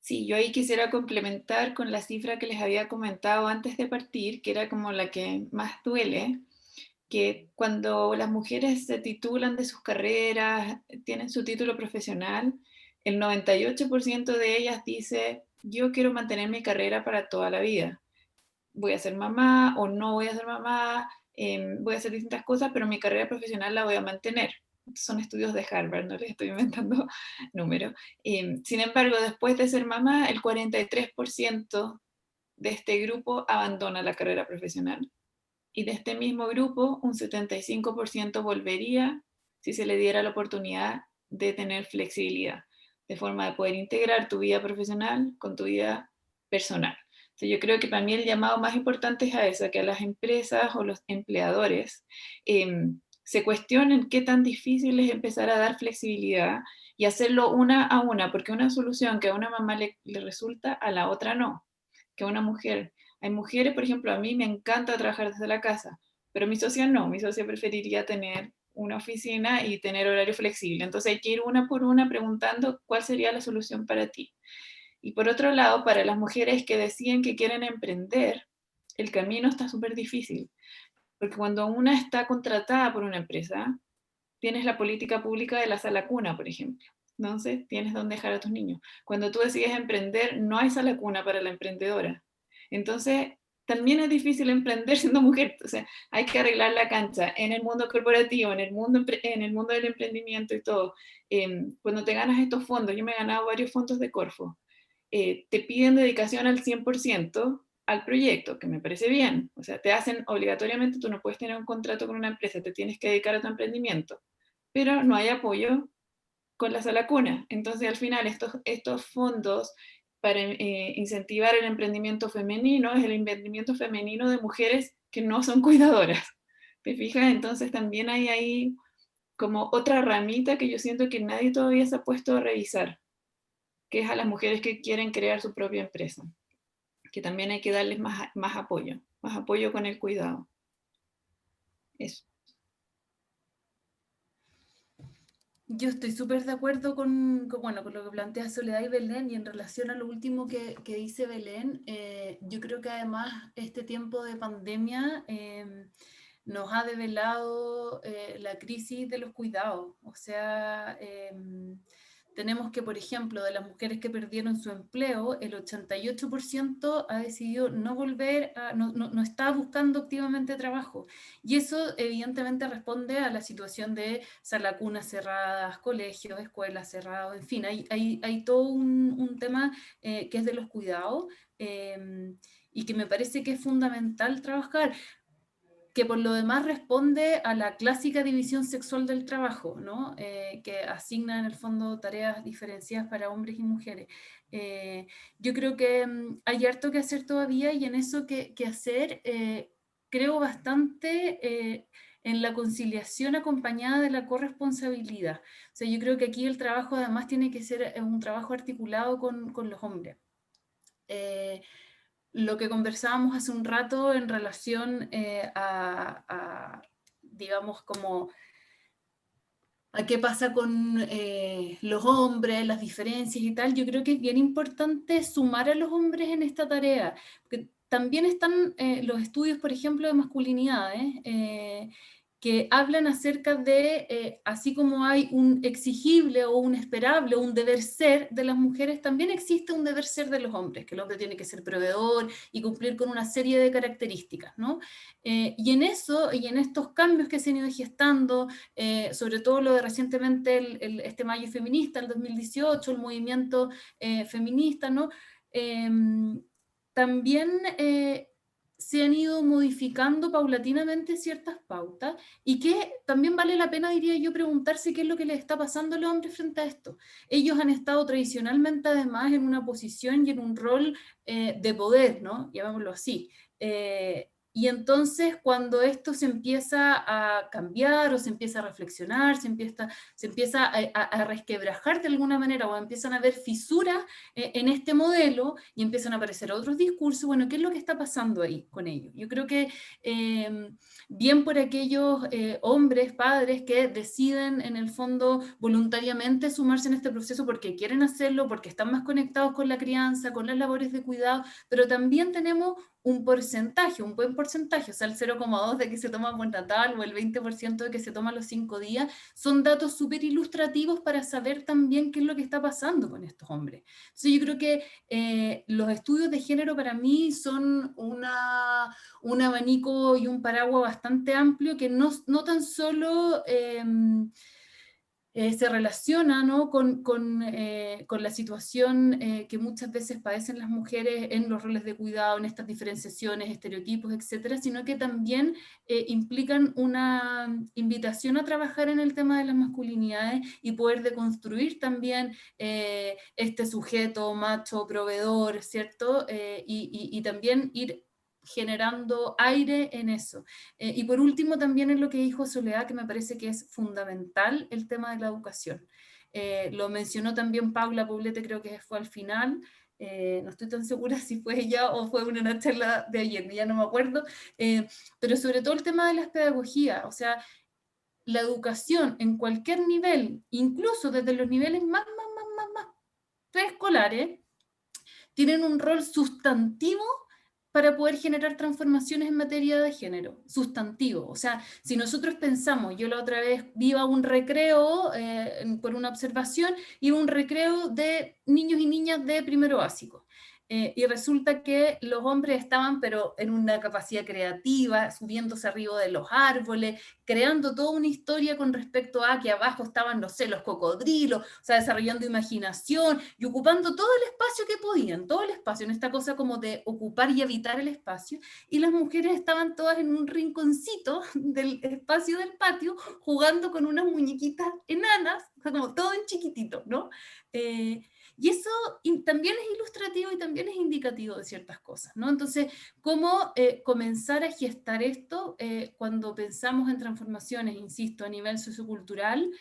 Sí, yo ahí quisiera complementar con la cifra que les había comentado antes de partir, que era como la que más duele, que cuando las mujeres se titulan de sus carreras, tienen su título profesional, el 98% de ellas dice, yo quiero mantener mi carrera para toda la vida. Voy a ser mamá o no voy a ser mamá, voy a hacer distintas cosas, pero mi carrera profesional la voy a mantener. Son estudios de Harvard, no les estoy inventando números. Sin embargo, después de ser mamá, el 43% de este grupo abandona la carrera profesional. Y de este mismo grupo, un 75% volvería si se le diera la oportunidad de tener flexibilidad, de forma de poder integrar tu vida profesional con tu vida personal. Entonces yo creo que para mí el llamado más importante es a eso, que a las empresas o los empleadores se cuestionen qué tan difícil es empezar a dar flexibilidad y hacerlo una a una, porque una solución que a una mamá le resulta, a la otra no, que a una mujer. Hay mujeres, por ejemplo, a mí me encanta trabajar desde la casa, pero mi socia no, mi socia preferiría tener una oficina y tener horario flexible. Entonces hay que ir una por una preguntando cuál sería la solución para ti. Y por otro lado, para las mujeres que deciden que quieren emprender, el camino está súper difícil, porque cuando una está contratada por una empresa, tienes la política pública de la sala cuna, por ejemplo. Entonces, tienes dónde dejar a tus niños. Cuando tú decides emprender, no hay sala cuna para la emprendedora. Entonces, también es difícil emprender siendo mujer. O sea, hay que arreglar la cancha en el mundo corporativo, en el mundo del emprendimiento y todo. Cuando te ganas estos fondos, yo me he ganado varios fondos de Corfo, te piden dedicación al 100% al proyecto, que me parece bien. O sea, te hacen obligatoriamente, tú no puedes tener un contrato con una empresa, te tienes que dedicar a tu emprendimiento, pero no hay apoyo con la sala cuna. Entonces, al final, estos fondos para incentivar el emprendimiento femenino es el emprendimiento femenino de mujeres que no son cuidadoras. ¿Te fijas? Entonces, también hay ahí como otra ramita que yo siento que nadie todavía se ha puesto a revisar, que es a las mujeres que quieren crear su propia empresa, que también hay que darles más apoyo con el cuidado. Eso. Yo estoy súper de acuerdo bueno, con lo que plantea Soledad y Belén, y en relación a lo último que dice Belén, yo creo que además este tiempo de pandemia nos ha develado la crisis de los cuidados. O sea, tenemos que, por ejemplo, de las mujeres que perdieron su empleo, el 88% ha decidido no volver, no está buscando activamente trabajo. Y eso evidentemente responde a la situación de salacunas cerradas, colegios, escuelas cerradas, en fin, hay todo un tema que es de los cuidados y que me parece que es fundamental trabajar, que por lo demás responde a la clásica división sexual del trabajo, ¿no? Que asigna en el fondo tareas diferenciadas para hombres y mujeres. Yo creo que hay harto que hacer todavía, y en eso que hacer creo bastante en la conciliación acompañada de la corresponsabilidad. O sea, yo creo que aquí el trabajo además tiene que ser un trabajo articulado con los hombres. Lo que conversábamos hace un rato en relación digamos, como a qué pasa con los hombres, las diferencias y tal, yo creo que es bien importante sumar a los hombres en esta tarea, porque también están los estudios, por ejemplo, de masculinidades, que hablan acerca de, así como hay un exigible o un esperable o un deber ser de las mujeres, también existe un deber ser de los hombres, que el hombre tiene que ser proveedor y cumplir con una serie de características, ¿no? Y en eso, y en estos cambios que se han ido gestando, sobre todo lo de recientemente este mayo feminista, el 2018, el movimiento feminista, ¿no? También se han ido modificando paulatinamente ciertas pautas, y que también vale la pena, diría yo, preguntarse qué es lo que les está pasando a los hombres frente a esto. Ellos han estado tradicionalmente además en una posición y en un rol de poder, ¿no? Llamémoslo así. Y entonces cuando esto se empieza a cambiar o se empieza a reflexionar, se empieza a resquebrajar de alguna manera, o empiezan a haber fisuras en este modelo y empiezan a aparecer otros discursos, bueno, ¿qué es lo que está pasando ahí con ellos? Yo creo que bien por aquellos hombres, padres que deciden en el fondo voluntariamente sumarse en este proceso porque quieren hacerlo, porque están más conectados con la crianza, con las labores de cuidado, pero también tenemos un porcentaje, un buen porcentaje, o sea, el 0,2 de que se toma buen natal o el 20% de que se toma los 5 días, son datos súper ilustrativos para saber también qué es lo que está pasando con estos hombres. Entonces yo creo que los estudios de género para mí son un abanico y un paraguas bastante amplio que no tan solo se relaciona, ¿no? con la situación que muchas veces padecen las mujeres en los roles de cuidado, en estas diferenciaciones, estereotipos, etcétera, sino que también implican una invitación a trabajar en el tema de las masculinidades y poder deconstruir también este sujeto macho, proveedor, ¿cierto? Y también ir generando aire en eso. Y por último, también en lo que dijo Soledad, que me parece que es fundamental, el tema de la educación. Lo mencionó también Paula Poblete, creo que fue al final, no estoy tan segura si fue ella o fue una charla de ayer, ya no me acuerdo, pero sobre todo el tema de las pedagogías, o sea, la educación en cualquier nivel, incluso desde los niveles más preescolares, tienen un rol sustantivo para poder generar transformaciones en materia de género, sustantivo. O sea, si nosotros pensamos, yo la otra vez iba a un recreo, por una observación, iba a un recreo de niños y niñas de primero básico. Y resulta que los hombres estaban, pero en una capacidad creativa, subiéndose arriba de los árboles, creando toda una historia con respecto a que abajo estaban, no sé, los cocodrilos, o sea, desarrollando imaginación y ocupando todo el espacio que podían, todo el espacio, en esta cosa como de ocupar y habitar el espacio, y las mujeres estaban todas en un rinconcito del espacio del patio, jugando con unas muñequitas enanas, o sea, como todo en chiquitito, ¿no? Y eso también es ilustrativo y también es indicativo de ciertas cosas, ¿no? Entonces, ¿cómo comenzar a gestar esto cuando pensamos en transformaciones, insisto, a nivel sociocultural?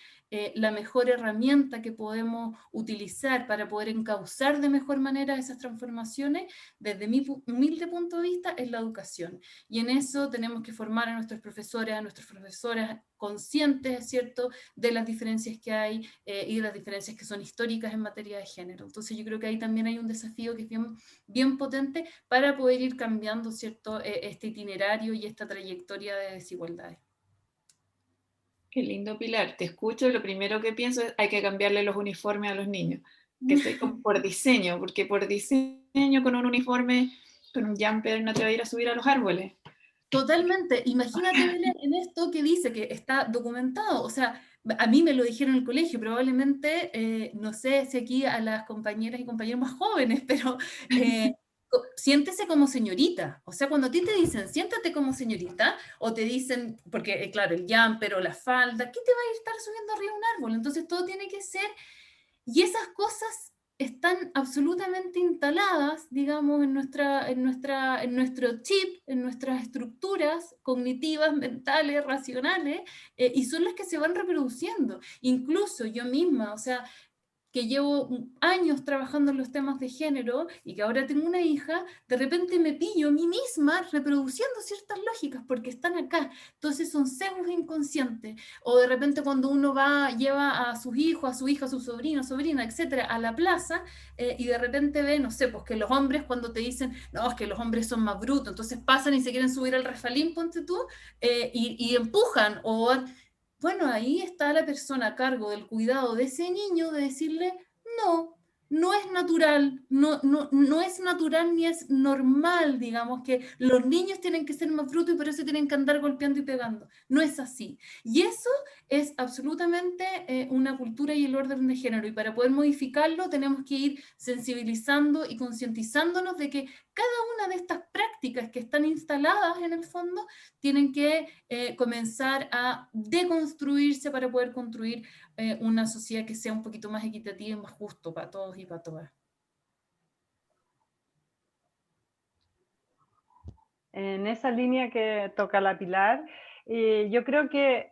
La mejor herramienta que podemos utilizar para poder encauzar de mejor manera esas transformaciones, desde mi humilde punto de vista, es la educación. Y en eso tenemos que formar a nuestros profesores, a nuestras profesoras conscientes, ¿cierto?, de las diferencias que hay y de las diferencias que son históricas en materia de género. Entonces yo creo que ahí también hay un desafío que es bien, bien potente para poder ir cambiando, ¿cierto?, este itinerario y esta trayectoria de desigualdades. Qué lindo, Pilar. Te escucho y lo primero que pienso es hay que cambiarle los uniformes a los niños. Que estoy por diseño, porque por diseño con un uniforme, con un jumper no te va a ir a subir a los árboles. Totalmente. Imagínate, Belén, en esto que dice que está documentado. O sea, a mí me lo dijeron en el colegio, probablemente, no sé si aquí a las compañeras y compañeros más jóvenes, pero siéntese como señorita. O sea, cuando a ti te dicen siéntate como señorita, o te dicen, porque claro, el jumper o la falda, ¿qué te va a estar subiendo arriba de un árbol? Entonces todo tiene que ser, y esas cosas están absolutamente instaladas, digamos, en nuestro chip, en nuestras estructuras cognitivas, mentales, racionales, y son las que se van reproduciendo. Incluso yo misma, o sea, que llevo años trabajando en los temas de género y que ahora tengo una hija, de repente me pillo a mí misma reproduciendo ciertas lógicas porque están acá. Entonces son sesgos inconscientes. O de repente cuando uno va, lleva a sus hijos, a su hija, a su sobrino, sobrina, etcétera, a la plaza y de repente ve, no sé, pues que los hombres cuando te dicen, no, es que los hombres son más brutos, entonces pasan y se quieren subir al refalín, ponte tú, y empujan o bueno, ahí está la persona a cargo del cuidado de ese niño de decirle, no, no es natural, no es natural ni es normal, digamos, que los niños tienen que ser más brutos y por eso tienen que andar golpeando y pegando. No es así. Y eso es absolutamente una cultura y el orden de género. Y para poder modificarlo tenemos que ir sensibilizando y concientizándonos de que cada una de estas prácticas que están instaladas en el fondo tienen que comenzar a deconstruirse para poder construir una sociedad que sea un poquito más equitativa y más justo para todos y para todas. En esa línea que toca la Pilar, yo creo que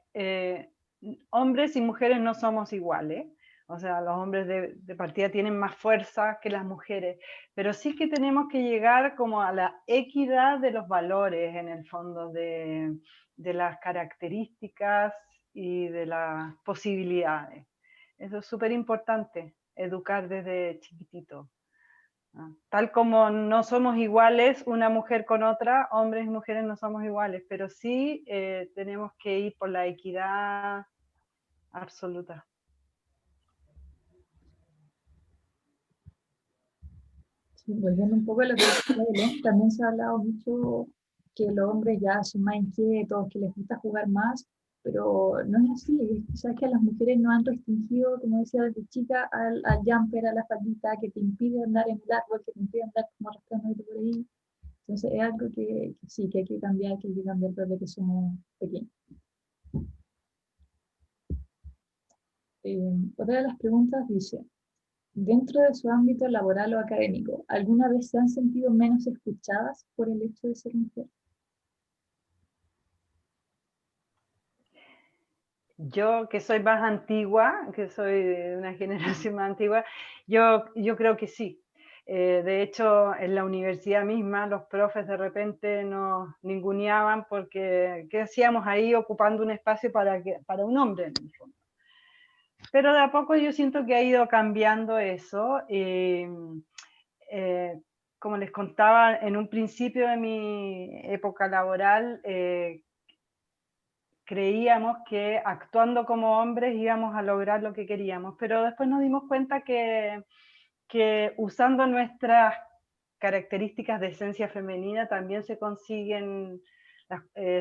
hombres y mujeres no somos iguales. O sea, los hombres de partida tienen más fuerza que las mujeres, pero sí que tenemos que llegar como a la equidad de los valores, en el fondo, de las características y de las posibilidades. Eso es súper importante, educar desde chiquitito. Tal como no somos iguales una mujer con otra, hombres y mujeres no somos iguales, pero sí tenemos que ir por la equidad absoluta. Sí, volviendo un poco a lo que decía Belén, también se ha hablado mucho que los hombres ya son más inquietos, que les gusta jugar más, pero no es así. Sabes que a las mujeres no han restringido, como decía desde chica, al jumper, a la faldita, que te impide andar en el árbol, que te impide andar como arrastrándote por ahí. Entonces es algo que sí, que hay que cambiar desde que somos pequeños. Otra de las preguntas dice, dentro de su ámbito laboral o académico, ¿alguna vez se han sentido menos escuchadas por el hecho de ser mujer? Yo, que soy más antigua, que soy de una generación más antigua, yo creo que sí. De hecho, en la universidad misma, los profes de repente nos ninguneaban porque ¿qué hacíamos ahí ocupando un espacio para un hombre, en el fondo? Pero de a poco yo siento que ha ido cambiando eso. Como les contaba, en un principio de mi época laboral, creíamos que actuando como hombres íbamos a lograr lo que queríamos, pero después nos dimos cuenta que usando nuestras características de esencia femenina también se consiguen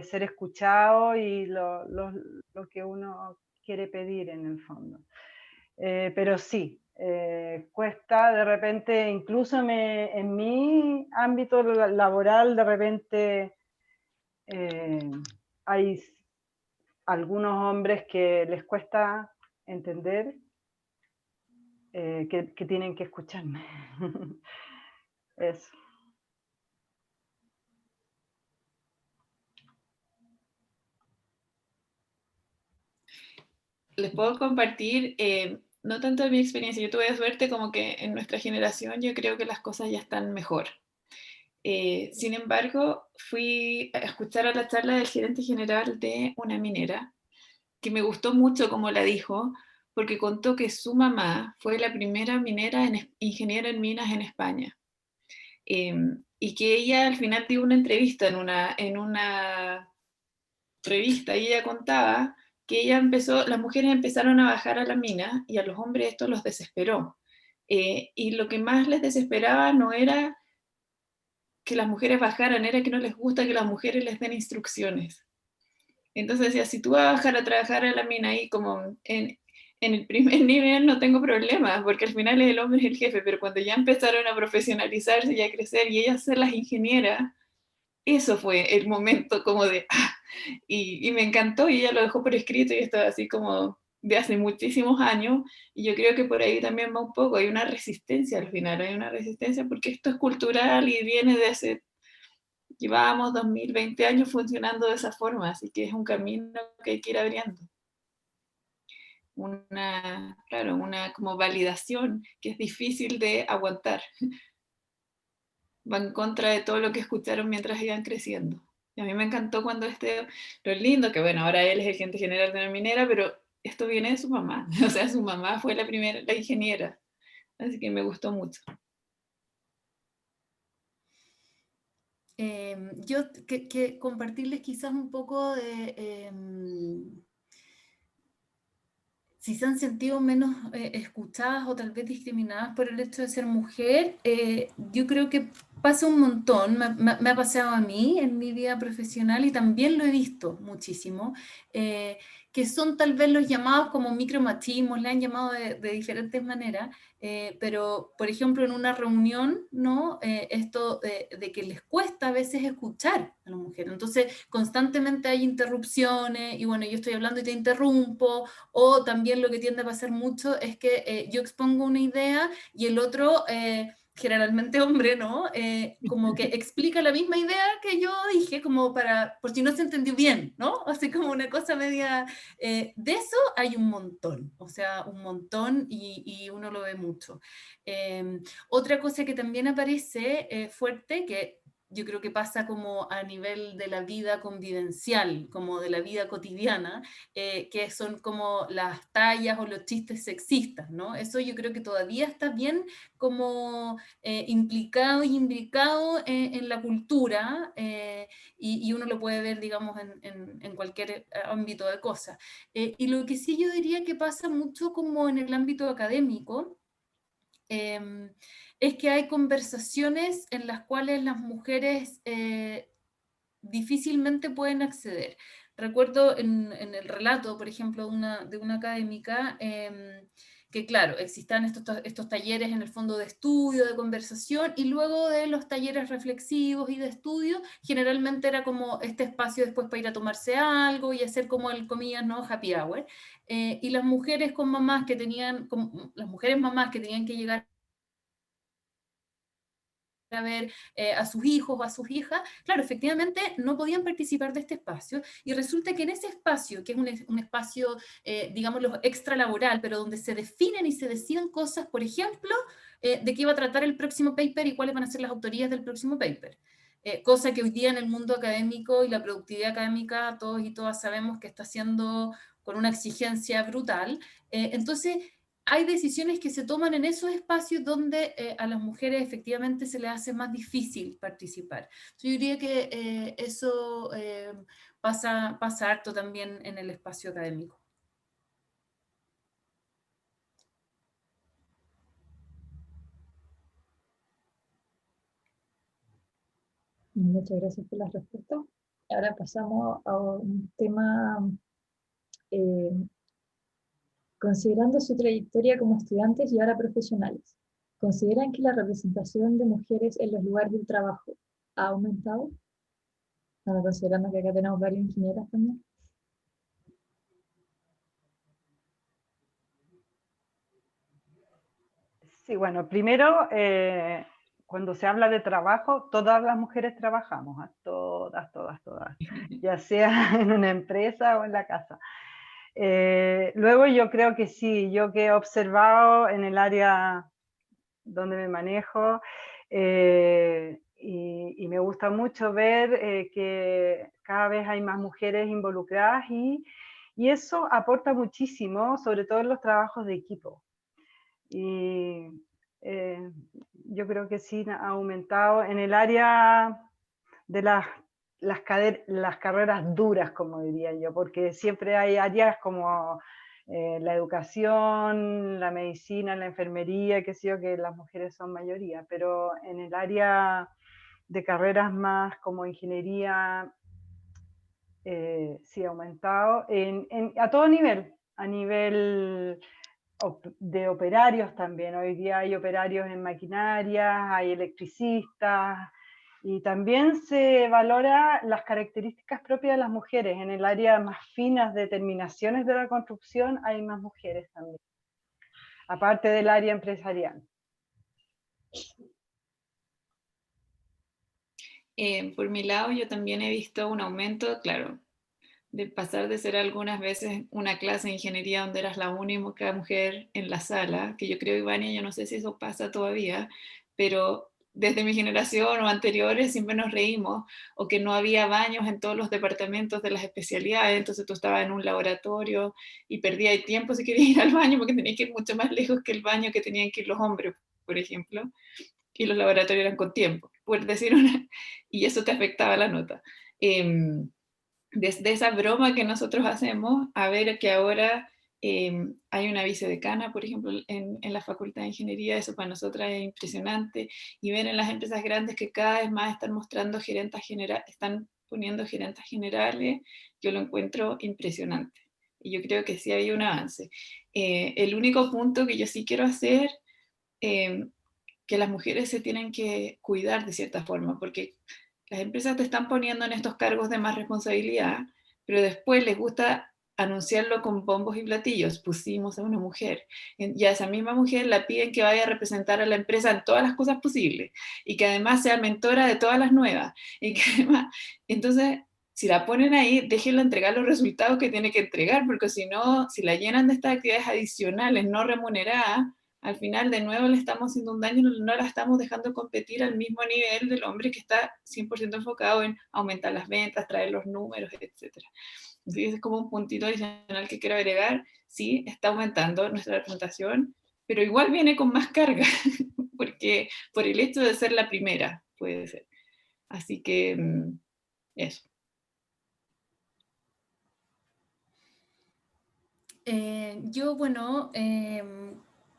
ser escuchados y lo que uno quiere pedir en el fondo. Pero sí, cuesta de repente, incluso en mi ámbito laboral, de repente hay algunos hombres que les cuesta entender que tienen que escucharme. Eso. Les puedo compartir, no tanto de mi experiencia, yo tuve suerte como que en nuestra generación yo creo que las cosas ya están mejor. Sin embargo, fui a escuchar a la charla del gerente general de una minera, que me gustó mucho como la dijo, porque contó que su mamá fue la primera minera ingeniera en minas en España. Y que ella al final dio una entrevista en una revista y ella contaba que las mujeres empezaron a bajar a la mina y a los hombres esto los desesperó. Y lo que más les desesperaba no era que las mujeres bajaran, era que no les gusta que las mujeres les den instrucciones. Entonces decía, si tú vas a bajar a trabajar a la mina ahí como en el primer nivel no tengo problemas, porque al final el hombre es el jefe, pero cuando ya empezaron a profesionalizarse y a crecer y ellas ser las ingenieras, eso fue el momento como de, y me encantó y ella lo dejó por escrito y esto así como de hace muchísimos años, y yo creo que por ahí también va un poco, hay una resistencia al final, hay una resistencia porque esto es cultural y viene de hace, llevábamos 2020 años funcionando de esa forma, así que es un camino que hay que ir abriendo. Claro, una como validación que es difícil de aguantar. Va en contra de todo lo que escucharon mientras iban creciendo. Y a mí me encantó cuando lo lindo, que bueno, ahora él es el gerente general de la minera, pero esto viene de su mamá, o sea, su mamá fue la ingeniera, así que me gustó mucho. Yo que compartirles quizás un poco de si se han sentido menos escuchadas o tal vez discriminadas por el hecho de ser mujer, yo creo que pasa un montón, me ha pasado a mí en mi vida profesional y también lo he visto muchísimo, que son tal vez los llamados como micromachismos, le han llamado de diferentes maneras, pero por ejemplo en una reunión, ¿no? Esto de que les cuesta a veces escuchar a la mujer, entonces constantemente hay interrupciones y bueno, yo estoy hablando y te interrumpo, o también lo que tiende a pasar mucho es que yo expongo una idea y el otro, generalmente hombre, ¿no? Como que explica la misma idea que yo dije, como por si no se entendió bien, ¿no? Así como una cosa media... de eso hay un montón, o sea, un montón y uno lo ve mucho. Otra cosa que también aparece fuerte, que yo creo que pasa como a nivel de la vida convivencial, como de la vida cotidiana, que son como las tallas o los chistes sexistas, ¿no? Eso yo creo que todavía está bien como implicado y imbricado en la cultura y uno lo puede ver, digamos, en cualquier ámbito de cosas. Y lo que sí yo diría que pasa mucho como en el ámbito académico, es que hay conversaciones en las cuales las mujeres difícilmente pueden acceder. Recuerdo en el relato, por ejemplo, de una académica, que claro, existían estos talleres en el fondo de estudio, de conversación, y luego de los talleres reflexivos y de estudio, generalmente era como este espacio después para ir a tomarse algo y hacer como el, comillas, ¿no? Happy hour. Y las mujeres con mamás que tenían, las mujeres mamás que tenían que llegar a ver a sus hijos o a sus hijas, claro, efectivamente no podían participar de este espacio y resulta que en ese espacio, que es un espacio, digámoslo, extralaboral, pero donde se definen y se deciden cosas, por ejemplo, de qué iba a tratar el próximo paper y cuáles van a ser las autorías del próximo paper. Cosa que hoy día en el mundo académico y la productividad académica todos y todas sabemos que está siendo con una exigencia brutal. Entonces, hay decisiones que se toman en esos espacios donde a las mujeres efectivamente se les hace más difícil participar. Yo diría que eso pasa harto también en el espacio académico. Muchas gracias por la respuesta. Ahora pasamos a un tema, eh, considerando su trayectoria como estudiantes y ahora profesionales. ¿Consideran que la representación de mujeres en los lugares del trabajo ha aumentado? Bueno, considerando que acá tenemos varias ingenieras también. Sí, bueno, primero, cuando se habla de trabajo, todas las mujeres trabajamos, ¿eh? Todas, ya sea en una empresa o en la casa. Luego yo creo que sí, yo que he observado en el área donde me manejo, y me gusta mucho ver que cada vez hay más mujeres involucradas y eso aporta muchísimo, sobre todo en los trabajos de equipo. Y yo creo que sí ha aumentado en el área de las las carreras duras, como diría yo, porque siempre hay áreas como la educación, la medicina, la enfermería, qué sé yo, que las mujeres son mayoría, pero en el área de carreras más como ingeniería, sí ha aumentado a todo nivel, a nivel de operarios también. Hoy día hay operarios en maquinarias, hay electricistas, y también se valora las características propias de las mujeres. En el área más finas de terminaciones de la construcción hay más mujeres también, aparte del área empresarial. Por mi lado, yo también he visto un aumento, claro, de pasar de ser algunas veces una clase de ingeniería donde eras la única mujer en la sala, que yo creo, Ivania, yo no sé si eso pasa todavía, pero desde mi generación o anteriores siempre nos reímos, o que no había baños en todos los departamentos de las especialidades, entonces tú estabas en un laboratorio y perdías el tiempo si querías ir al baño porque tenías que ir mucho más lejos que el baño que tenían que ir los hombres, por ejemplo, y los laboratorios eran con tiempo, por decir una, y eso te afectaba la nota. Desde esa broma que nosotros hacemos, a ver que ahora hay una vicedecana, por ejemplo, en la Facultad de Ingeniería, eso para nosotras es impresionante, y ver en las empresas grandes que cada vez más están mostrando gerentes generales, están poniendo gerentes generales, yo lo encuentro impresionante, y yo creo que sí hay un avance. El único punto que yo sí quiero hacer, que las mujeres se tienen que cuidar de cierta forma, porque las empresas te están poniendo en estos cargos de más responsabilidad, pero después les gusta anunciarlo con bombos y platillos. Pusimos a una mujer, y a esa misma mujer la piden que vaya a representar a la empresa en todas las cosas posibles, y que además sea mentora de todas las nuevas, y que además, entonces, si la ponen ahí, déjenla entregar los resultados que tiene que entregar, porque si no, si la llenan de estas actividades adicionales no remuneradas, al final de nuevo le estamos haciendo un daño, no la estamos dejando competir al mismo nivel del hombre que está 100% enfocado en aumentar las ventas, traer los números, etc. Entonces es como un puntito adicional que quiero agregar. Sí, está aumentando nuestra representación, pero igual viene con más carga, porque por el hecho de ser la primera, puede ser. Así que eso. Yo, bueno,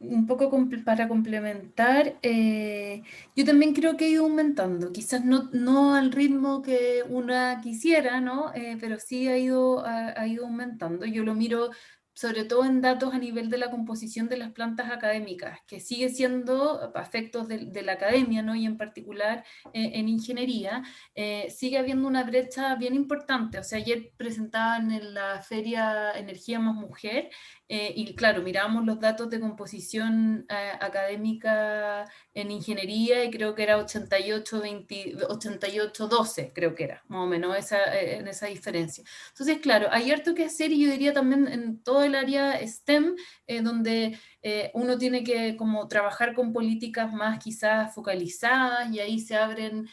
un poco para complementar, yo también creo que ha ido aumentando, quizás no al ritmo que una quisiera, ¿no? Pero sí ha ido aumentando. Yo lo miro sobre todo en datos a nivel de la composición de las plantas académicas, que sigue siendo a efectos de la academia, ¿no? Y en particular en ingeniería, sigue habiendo una brecha bien importante. O sea, ayer presentaban en la feria Energía más Mujer, y claro, miramos los datos de composición académica en ingeniería y creo que era 88-12, creo que era, más o menos en esa diferencia. Entonces, claro, hay harto que hacer, y yo diría también en todo el área STEM, donde uno tiene que como trabajar con políticas más quizás focalizadas, y ahí se abren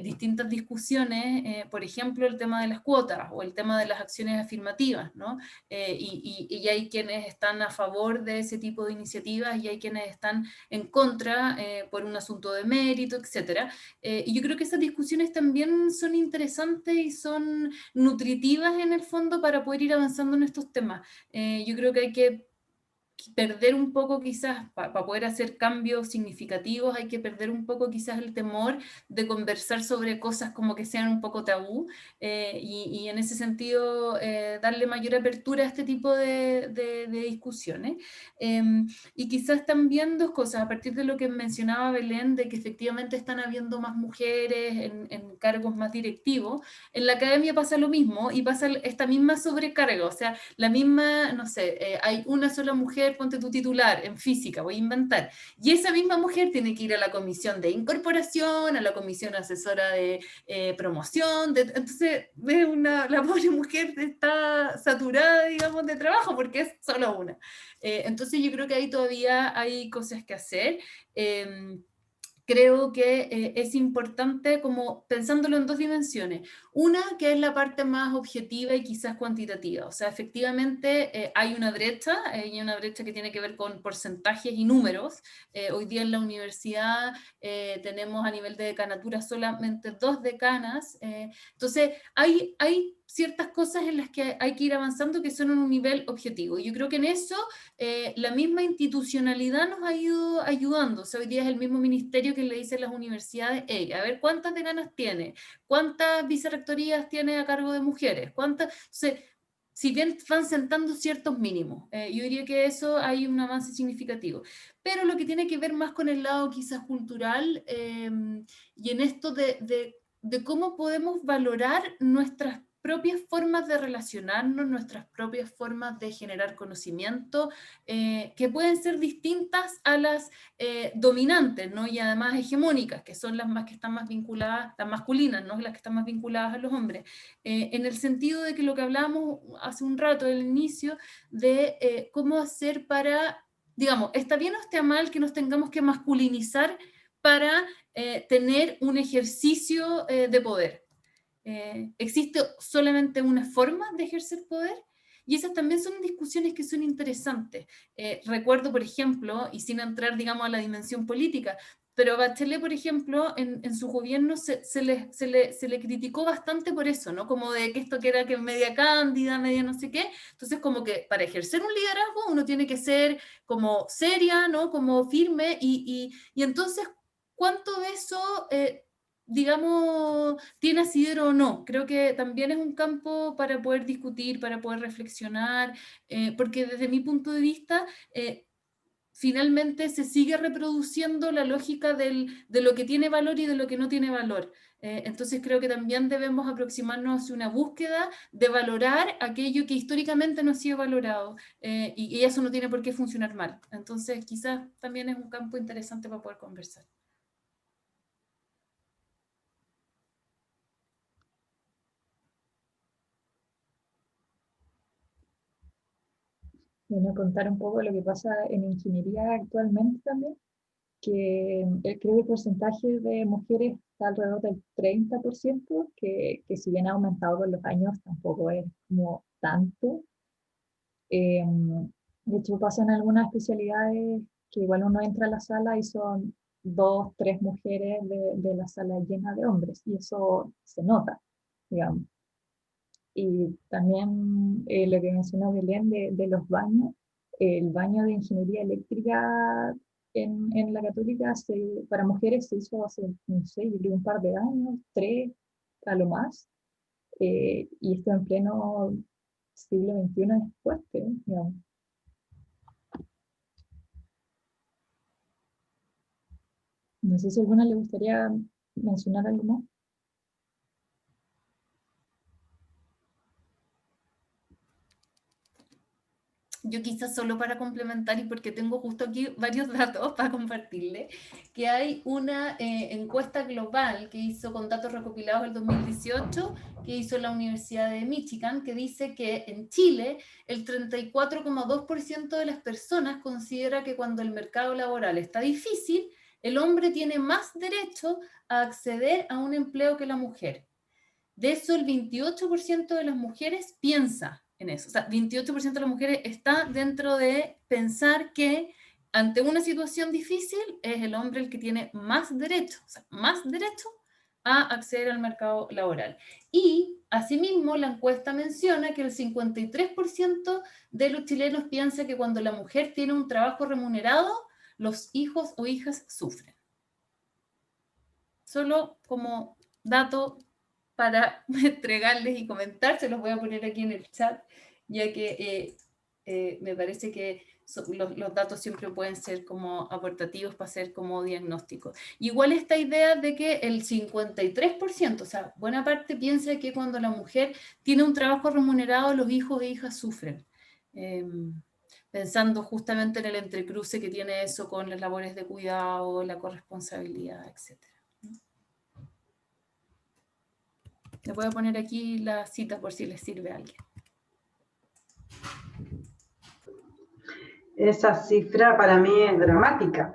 distintas discusiones, por ejemplo, el tema de las cuotas o el tema de las acciones afirmativas, ¿no? Y hay quienes están a favor de ese tipo de iniciativas y hay quienes están en contra por un asunto de mérito, etc. Y yo creo que esas discusiones también son interesantes y son nutritivas en el fondo para poder ir avanzando en estos temas. Yo creo que hay que perder un poco quizás, para poder hacer cambios significativos, hay que perder un poco quizás el temor de conversar sobre cosas como que sean un poco tabú, y en ese sentido darle mayor apertura a este tipo de discusiones. Y quizás también dos cosas, a partir de lo que mencionaba Belén, de que efectivamente están habiendo más mujeres en cargos más directivos, en la academia pasa lo mismo y pasa esta misma sobrecarga, o sea, la misma, no sé, hay una sola mujer, ponte tu titular en física, voy a inventar, y esa misma mujer tiene que ir a la comisión de incorporación, a la comisión asesora de promoción, entonces la pobre mujer está saturada, digamos, de trabajo porque es solo una. Entonces yo creo que ahí todavía hay cosas que hacer. creo que es importante como pensándolo en dos dimensiones. Una que es la parte más objetiva y quizás cuantitativa. O sea, efectivamente hay una brecha que tiene que ver con porcentajes y números. Hoy día en la universidad tenemos a nivel de decanatura solamente 2 decanas. Entonces, hay ciertas cosas en las que hay que ir avanzando que son en un nivel objetivo. Yo creo que en eso la misma institucionalidad nos ha ido ayudando. O sea, hoy día es el mismo ministerio que le dice a las universidades, hey, a ver cuántas decanas tiene, cuántas vicerrectorías tiene a cargo de mujeres, cuántas... Entonces, si bien van sentando ciertos mínimos, yo diría que eso hay un avance significativo. Pero lo que tiene que ver más con el lado quizás cultural y en esto de cómo podemos valorar nuestras propias formas de relacionarnos, nuestras propias formas de generar conocimiento, que pueden ser distintas a las dominantes, ¿no? Y además hegemónicas, que son las más que están más vinculadas, las masculinas, ¿no? Las que están más vinculadas a los hombres. En el sentido de que lo que hablábamos hace un rato, al inicio, de cómo hacer para, digamos, está bien o está mal que nos tengamos que masculinizar para tener un ejercicio de poder. ¿Existe solamente una forma de ejercer poder? Y esas también son discusiones que son interesantes. Recuerdo, por ejemplo, y sin entrar, digamos, a la dimensión política, pero Bachelet, por ejemplo, en su gobierno se le criticó bastante por eso, ¿no? Como de que esto que era que media cándida, media no sé qué. Entonces, como que para ejercer un liderazgo uno tiene que ser como seria, ¿no? Como firme, y entonces, ¿cuánto de eso digamos, tiene asidero o no? Creo que también es un campo para poder discutir, para poder reflexionar, porque desde mi punto de vista, finalmente se sigue reproduciendo la lógica de lo que tiene valor y de lo que no tiene valor. Entonces creo que también debemos aproximarnos hacia una búsqueda de valorar aquello que históricamente no ha sido valorado, y eso no tiene por qué funcionar mal. Entonces quizás también es un campo interesante para poder conversar. Bueno, contar un poco lo que pasa en ingeniería actualmente también, que creo que el porcentaje de mujeres está alrededor del 30%, que si bien ha aumentado con los años, tampoco es como tanto. De hecho, pasan algunas especialidades que igual uno entra a la sala y son 2, 3 mujeres de la sala llena de hombres, y eso se nota, digamos. Y también lo que mencionó Belén de los baños, el baño de ingeniería eléctrica en la Católica para mujeres se hizo hace, no sé, yo creo un par de años, 3 a lo más, y esto en pleno siglo XXI es fuerte, digamos. No sé si a alguna le gustaría mencionar algo más. Yo quizás solo para complementar, y porque tengo justo aquí varios datos para compartirle, que hay una encuesta global que hizo con datos recopilados el 2018, que hizo la Universidad de Michigan, que dice que en Chile el 34,2% de las personas considera que cuando el mercado laboral está difícil, el hombre tiene más derecho a acceder a un empleo que la mujer. De eso, el 28% de las mujeres piensa en eso. O sea, 28% de las mujeres está dentro de pensar que ante una situación difícil es el hombre el que tiene más derecho, o sea, más derecho a acceder al mercado laboral. Y asimismo, la encuesta menciona que el 53% de los chilenos piensa que cuando la mujer tiene un trabajo remunerado, los hijos o hijas sufren. Solo como dato para entregarles y comentar, se los voy a poner aquí en el chat, ya que me parece que los datos siempre pueden ser como aportativos para hacer como diagnóstico. Igual esta idea de que el 53%, o sea, buena parte piensa que cuando la mujer tiene un trabajo remunerado, los hijos e hijas sufren. Pensando justamente en el entrecruce que tiene eso con las labores de cuidado, la corresponsabilidad, etc. Le voy a poner aquí la cita por si les sirve a alguien. Esa cifra para mí es dramática,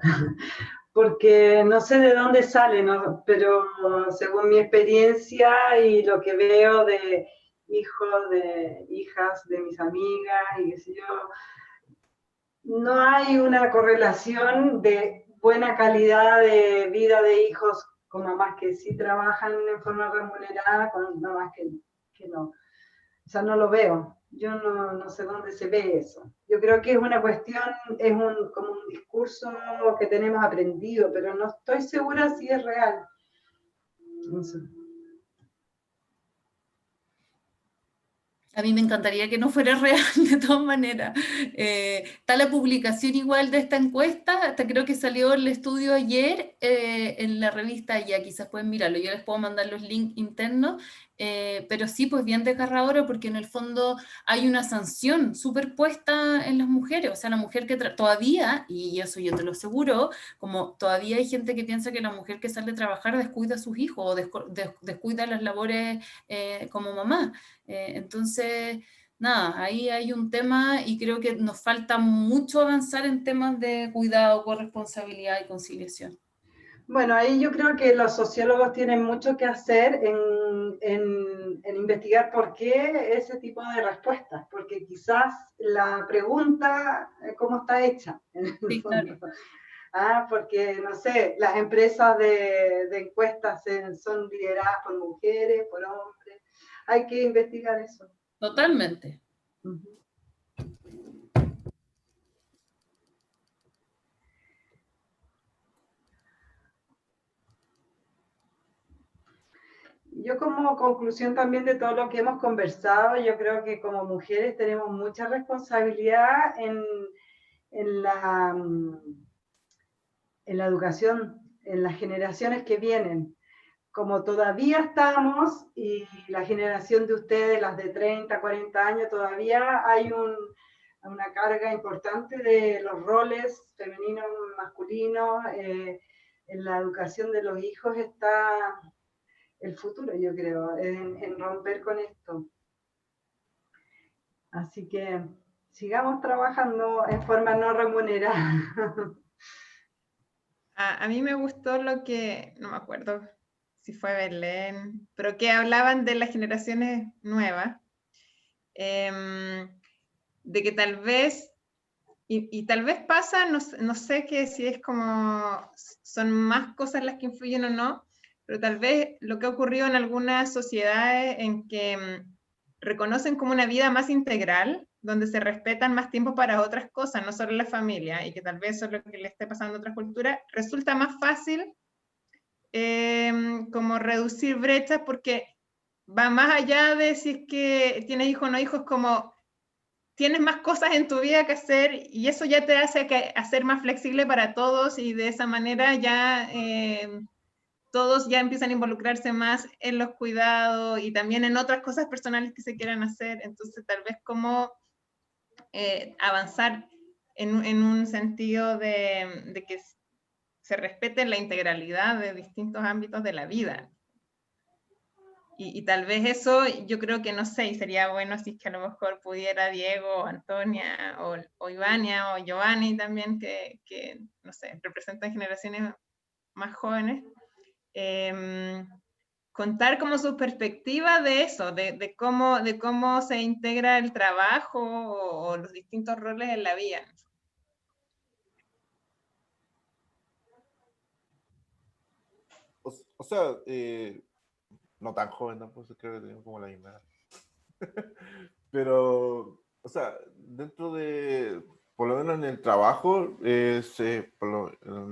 porque no sé de dónde sale, ¿no? Pero según mi experiencia y lo que veo de hijos, de hijas, de mis amigas y qué sé yo, no hay una correlación de buena calidad de vida de hijos con mamás que sí trabajan en forma remunerada, con mamás que no. O sea, no lo veo. Yo no sé dónde se ve eso. Yo creo que es una cuestión, como un discurso que tenemos aprendido, pero no estoy segura si es real. No sé. A mí me encantaría que no fuera real de todas maneras. Está la publicación igual de esta encuesta, hasta creo que salió el estudio ayer en la revista, ya quizás pueden mirarlo, yo les puedo mandar los links internos, pero sí, pues bien desgarradora porque en el fondo hay una sanción superpuesta en las mujeres, o sea, la mujer que todavía, y eso yo te lo aseguro, como todavía hay gente que piensa que la mujer que sale a trabajar descuida a sus hijos o descuida las labores como mamá. Entonces, nada, ahí hay un tema y creo que nos falta mucho avanzar en temas de cuidado, corresponsabilidad y conciliación. Bueno, ahí yo creo que los sociólogos tienen mucho que hacer en investigar por qué ese tipo de respuestas, porque quizás la pregunta, ¿cómo está hecha? En el Sí, fondo. claro. Porque, no sé, las empresas de encuestas son lideradas por mujeres, por hombres. Hay que investigar eso. Totalmente. Uh-huh. Yo como conclusión también de todo lo que hemos conversado, yo creo que como mujeres tenemos mucha responsabilidad en la, en la educación, en las generaciones que vienen. Como todavía estamos, y la generación de ustedes, las de 30, 40 años, todavía hay una carga importante de los roles femeninos, masculinos, en la educación de los hijos está el futuro, yo creo, en romper con esto. Así que sigamos trabajando en forma no remunerada. A mí me gustó lo que, no me acuerdo si fue Belén, pero que hablaban de las generaciones nuevas, de que tal vez, y tal vez pasa, no sé que si es como, son más cosas las que influyen o no, pero tal vez lo que ha ocurrido en algunas sociedades en que reconocen como una vida más integral, donde se respetan más tiempo para otras cosas, no solo la familia, y que tal vez eso es lo que le esté pasando a otras culturas, resulta más fácil como reducir brechas porque va más allá de si es que tienes hijos o no hijos, como tienes más cosas en tu vida que hacer y eso ya te hace hacer más flexible para todos y de esa manera ya todos ya empiezan a involucrarse más en los cuidados y también en otras cosas personales que se quieran hacer. Entonces tal vez como avanzar en un sentido de que se respete la integralidad de distintos ámbitos de la vida. Y tal vez eso, yo creo que no sé, y sería bueno si es que a lo mejor pudiera Diego, Antonia, o Ivania, o Giovanni también, que no sé, representan generaciones más jóvenes, contar como su perspectiva de eso, de cómo se integra el trabajo o los distintos roles en la vida. O sea, no tan joven tampoco, creo que tenemos como la misma edad. Pero, o sea, dentro de, por lo menos en el trabajo, en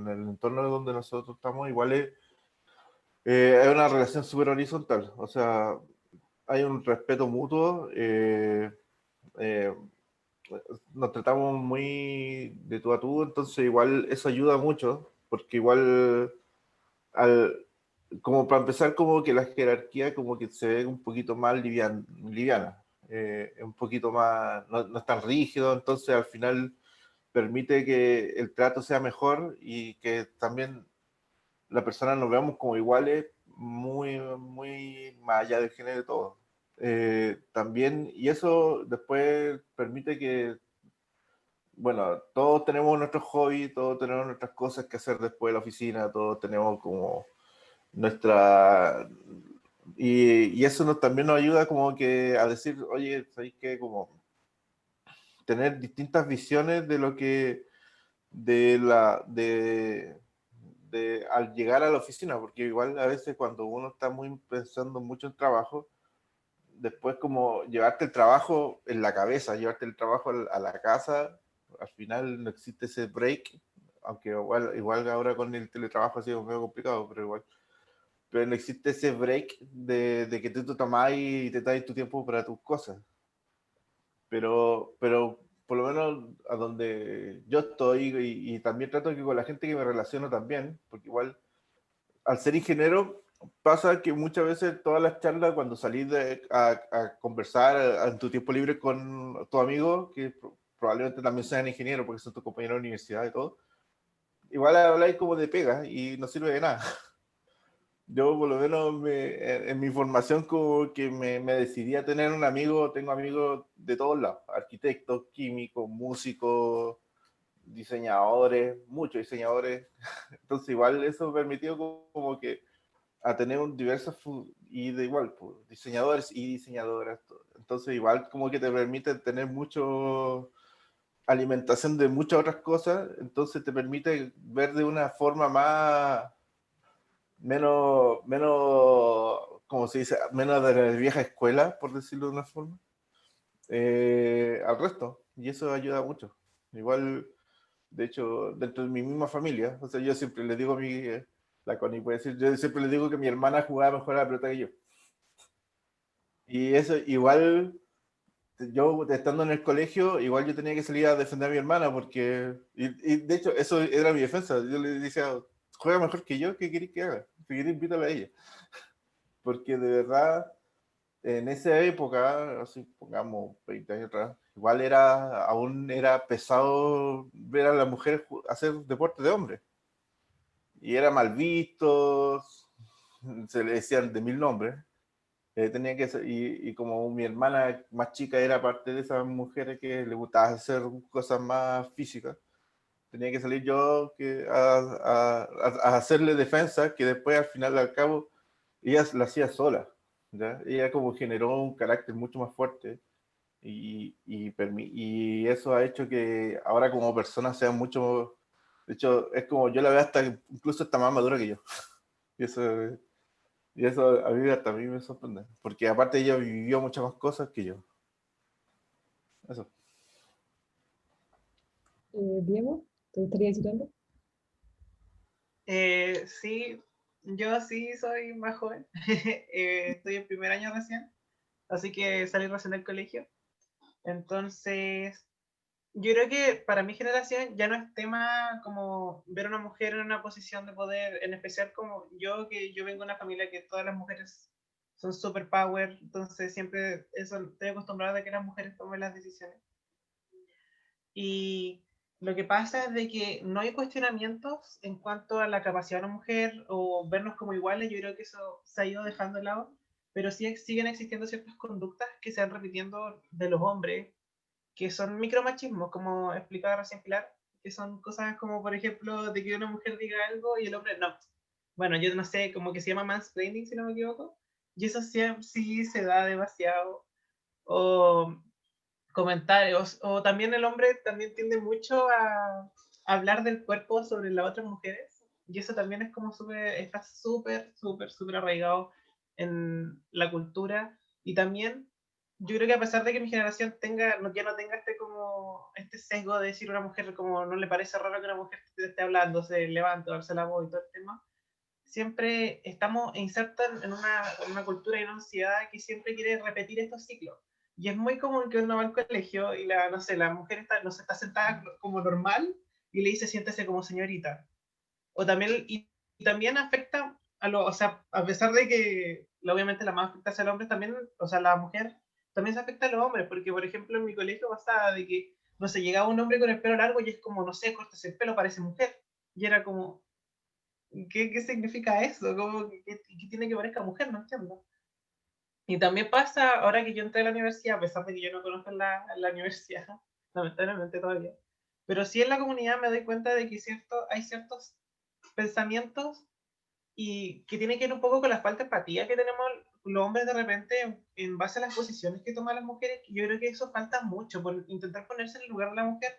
el entorno donde nosotros estamos, igual hay una relación súper horizontal. O sea, hay un respeto mutuo. Eh, Nos tratamos muy de tú a tú, entonces igual eso ayuda mucho, porque igual al, como para empezar, como que la jerarquía como que se ve un poquito más liviana, un poquito más, no es tan rígido, entonces al final permite que el trato sea mejor y que también la persona nos veamos como iguales, muy más allá del género de todo. También, y eso después permite que bueno, todos tenemos nuestros hobbies, todos tenemos nuestras cosas que hacer después de la oficina, todos tenemos como nuestra... Y eso también nos ayuda como que a decir, oye, ¿sabéis qué? Como tener distintas visiones de lo que, al llegar a la oficina, porque igual a veces cuando uno está muy pensando mucho en trabajo, después como llevarte el trabajo en la cabeza, llevarte el trabajo a la casa, al final no existe ese break, aunque igual ahora con el teletrabajo ha sido medio complicado, pero no existe ese break de que tú te tomás y te das tu tiempo para tus cosas. Pero por lo menos a donde yo estoy y también trato que con la gente que me relaciono también, porque igual al ser ingeniero pasa que muchas veces todas las charlas cuando salís a conversar en tu tiempo libre con tu amigo, que probablemente también sean ingenieros porque son tus compañeros de universidad y todo, igual habláis como de pega y no sirve de nada. Yo por lo menos en mi formación como que me decidí a tener un amigo, tengo amigos de todos lados, arquitectos, químicos, músicos, diseñadores, muchos diseñadores. Entonces igual eso permitió como que a tener un diversos y de igual, pues, diseñadores y diseñadoras. Entonces igual como que te permite tener mucho alimentación de muchas otras cosas, entonces te permite ver de una forma más menos, como se dice, menos de la vieja escuela, por decirlo de una forma, al resto. Y eso ayuda mucho. Igual, de hecho, dentro de mi misma familia, o sea, yo siempre le digo a mi, la Connie puede decir, yo siempre le digo que mi hermana jugaba mejor a la pelota que yo. Y eso, igual, yo estando en el colegio, igual yo tenía que salir a defender a mi hermana, porque, y de hecho, eso era mi defensa. Yo le decía, juega mejor que yo, ¿qué querés que haga? Si querés, invítala a ella. Porque de verdad, en esa época, así pongamos 20 años atrás, igual aún era pesado ver a las mujeres hacer deporte de hombre. Y era mal visto, se le decían de mil nombres. Tenía que ser, y como mi hermana más chica era parte de esas mujeres que le gustaba hacer cosas más físicas, tenía que salir yo a hacerle defensa, que después al final al cabo ella la hacía sola, ¿ya? Ella como generó un carácter mucho más fuerte y eso ha hecho que ahora como persona sea mucho, de hecho es como yo la veo hasta incluso está más madura que yo. Y eso hasta a mí me sorprende, porque aparte ella vivió muchas más cosas que yo. Eso. Diego, ¿te gustaría decir algo? Sí, yo sí soy más joven. Estoy en primer año recién, así que salí recién del colegio. Entonces, yo creo que para mi generación ya no es tema como ver a una mujer en una posición de poder, en especial como yo, que yo vengo de una familia que todas las mujeres son super power, entonces siempre estoy acostumbrada a que las mujeres tomen las decisiones. Y lo que pasa es de que no hay cuestionamientos en cuanto a la capacidad de una mujer o vernos como iguales. Yo creo que eso se ha ido dejando de lado, pero sí siguen existiendo ciertas conductas que se van repitiendo de los hombres, que son micromachismos, como explicaba recién Pilar, que son cosas como, por ejemplo, de que una mujer diga algo y el hombre no. Bueno, yo no sé, como que se llama mansplaining, si no me equivoco, y eso sí, sí se da demasiado. O comentarios, o también el hombre también tiende mucho a hablar del cuerpo sobre las otras mujeres, y eso también es como está súper arraigado en la cultura, y también yo creo que a pesar de que mi generación ya no tenga este sesgo de decir a una mujer como no le parece raro que una mujer te esté hablando, se levante, darse la voz y todo el tema, siempre estamos insertos en una cultura y una sociedad que siempre quiere repetir estos ciclos. Y es muy común que uno va al colegio y no sé, la mujer no sé, está sentada como normal y le dice siéntese como señorita. O también, y también afecta o sea, a pesar de que obviamente la más afecta hacia el hombre, también, o sea, la mujer también se afecta a los hombres, porque por ejemplo en mi colegio pasaba de que, no sé, llegaba un hombre con el pelo largo y es como, no sé, cortas el pelo, parece mujer. Y era como, ¿qué significa eso? ¿Qué tiene que ver esta mujer? No entiendo. Y también pasa, ahora que yo entré a la universidad, a pesar de que yo no conozco la universidad, lamentablemente todavía, pero sí en la comunidad me doy cuenta de que hay ciertos pensamientos y que tiene que ver un poco con la falta de empatía que tenemos los hombres de repente en base a las posiciones que toman las mujeres. Yo creo que eso falta mucho, por intentar ponerse en el lugar de la mujer,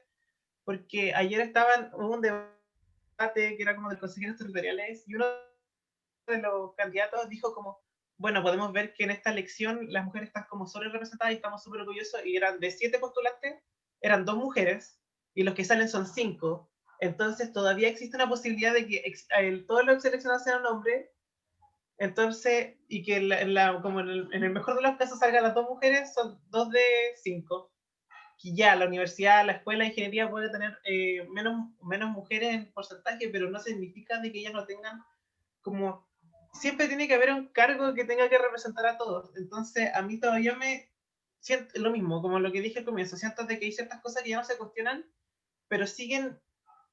porque ayer hubo un debate que era como de consejeros territoriales y uno de los candidatos dijo como, bueno, podemos ver que en esta elección las mujeres están como sobre representadas y estamos súper orgullosos, y eran de 7 postulantes, eran 2 mujeres y los que salen son 5. Entonces todavía existe una posibilidad de que todos los seleccionados sean hombres. Entonces, y que como en el mejor de los casos salgan las 2 mujeres, son 2 de 5. Que ya la universidad, la escuela de ingeniería puede tener menos mujeres en porcentaje, pero no significa de que ellas no tengan como... Siempre tiene que haber un cargo que tenga que representar a todos. Entonces, a mí todavía me siento lo mismo, como lo que dije al comienzo, siento de que hay ciertas cosas que ya no se cuestionan, pero siguen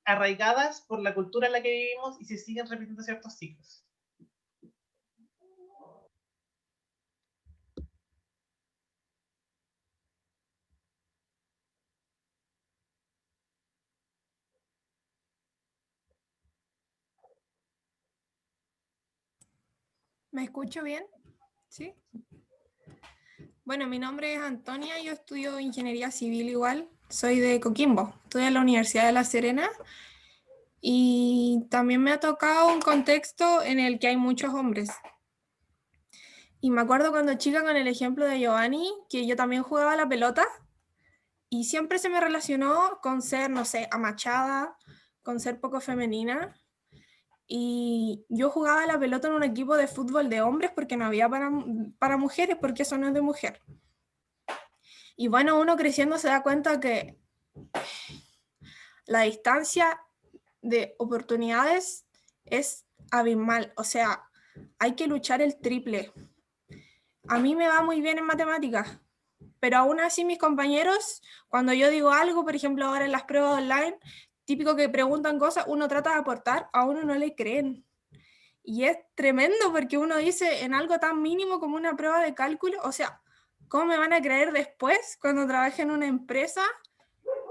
arraigadas por la cultura en la que vivimos y se siguen repitiendo ciertos ciclos. ¿Me escucho bien? ¿Sí? Bueno, mi nombre es Antonia, yo estudio Ingeniería Civil igual, soy de Coquimbo, estudio en la Universidad de La Serena y también me ha tocado un contexto en el que hay muchos hombres. Y me acuerdo cuando chica con el ejemplo de Giovanni, que yo también jugaba a la pelota y siempre se me relacionó con ser, no sé, amachada, con ser poco femenina. Y yo jugaba a la pelota en un equipo de fútbol de hombres porque no había para mujeres, porque eso no es de mujer. Y bueno, uno creciendo se da cuenta que la distancia de oportunidades es abismal, o sea, hay que luchar el triple. A mí me va muy bien en matemáticas, pero aún así mis compañeros, cuando yo digo algo, por ejemplo ahora en las pruebas online, típico que preguntan cosas, uno trata de aportar, a uno no le creen. Y es tremendo porque uno dice en algo tan mínimo como una prueba de cálculo, o sea, ¿cómo me van a creer después cuando trabaje en una empresa?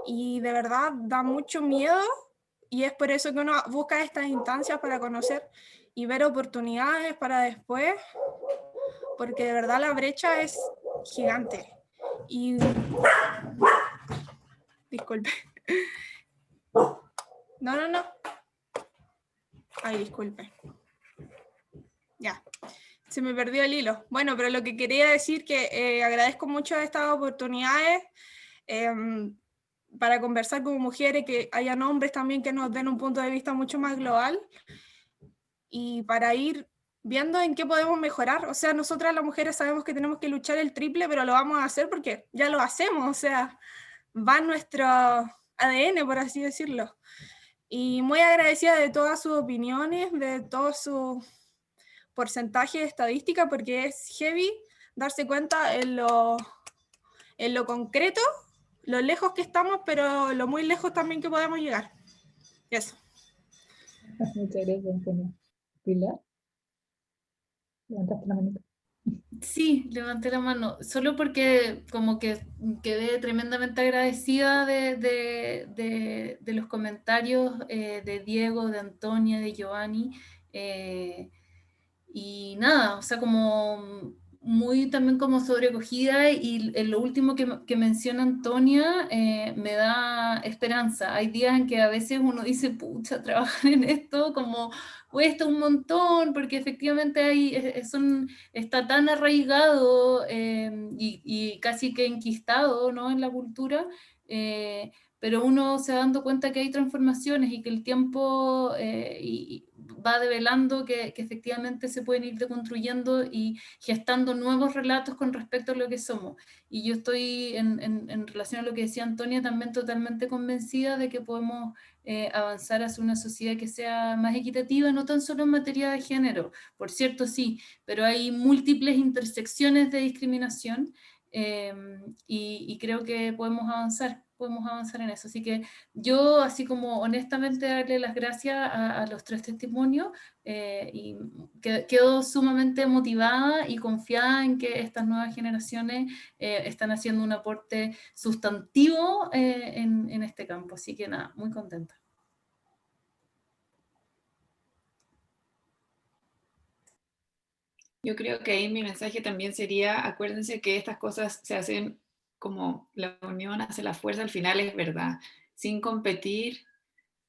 Y de verdad da mucho miedo y es por eso que uno busca estas instancias para conocer y ver oportunidades para después, porque de verdad la brecha es gigante. Y disculpe. No. Ay, disculpe. Ya, se me perdió el hilo. Bueno, pero lo que quería decir que agradezco mucho estas oportunidades para conversar con mujeres, que hayan hombres también que nos den un punto de vista mucho más global y para ir viendo en qué podemos mejorar. O sea, nosotras las mujeres sabemos que tenemos que luchar el triple, pero lo vamos a hacer porque ya lo hacemos, o sea, va en nuestro ADN, por así decirlo. Y muy agradecida de todas sus opiniones, de todos sus porcentajes de estadística, porque es heavy darse cuenta en lo concreto, lo lejos que estamos, pero lo muy lejos también que podemos llegar. Eso. Muchas gracias, Antonio. Pilar, levantaste la manita. Sí, levanté la mano, solo porque como que quedé tremendamente agradecida de los comentarios de Diego, de Antonia, de Giovanni, y nada, o sea, como muy también como sobrecogida, y lo último que menciona Antonia me da esperanza. Hay días en que a veces uno dice, pucha, trabajar en esto como cuesta un montón, porque efectivamente está tan arraigado y casi que enquistado, ¿no?, en la cultura, pero uno se va dando cuenta que hay transformaciones y que el tiempo va develando que efectivamente se pueden ir deconstruyendo y gestando nuevos relatos con respecto a lo que somos. Y yo estoy, en relación a lo que decía Antonia, también totalmente convencida de que podemos avanzar hacia una sociedad que sea más equitativa, no tan solo en materia de género, por cierto sí, pero hay múltiples intersecciones de discriminación y creo que podemos avanzar. podemos avanzar en eso. Así que yo, así como honestamente, darle las gracias a los 3 testimonios, y quedo sumamente motivada y confiada en que estas nuevas generaciones están haciendo un aporte sustantivo en este campo. Así que nada, muy contenta. Yo creo que ahí mi mensaje también sería, acuérdense que estas cosas se hacen como la unión hace la fuerza, al final es verdad, sin competir,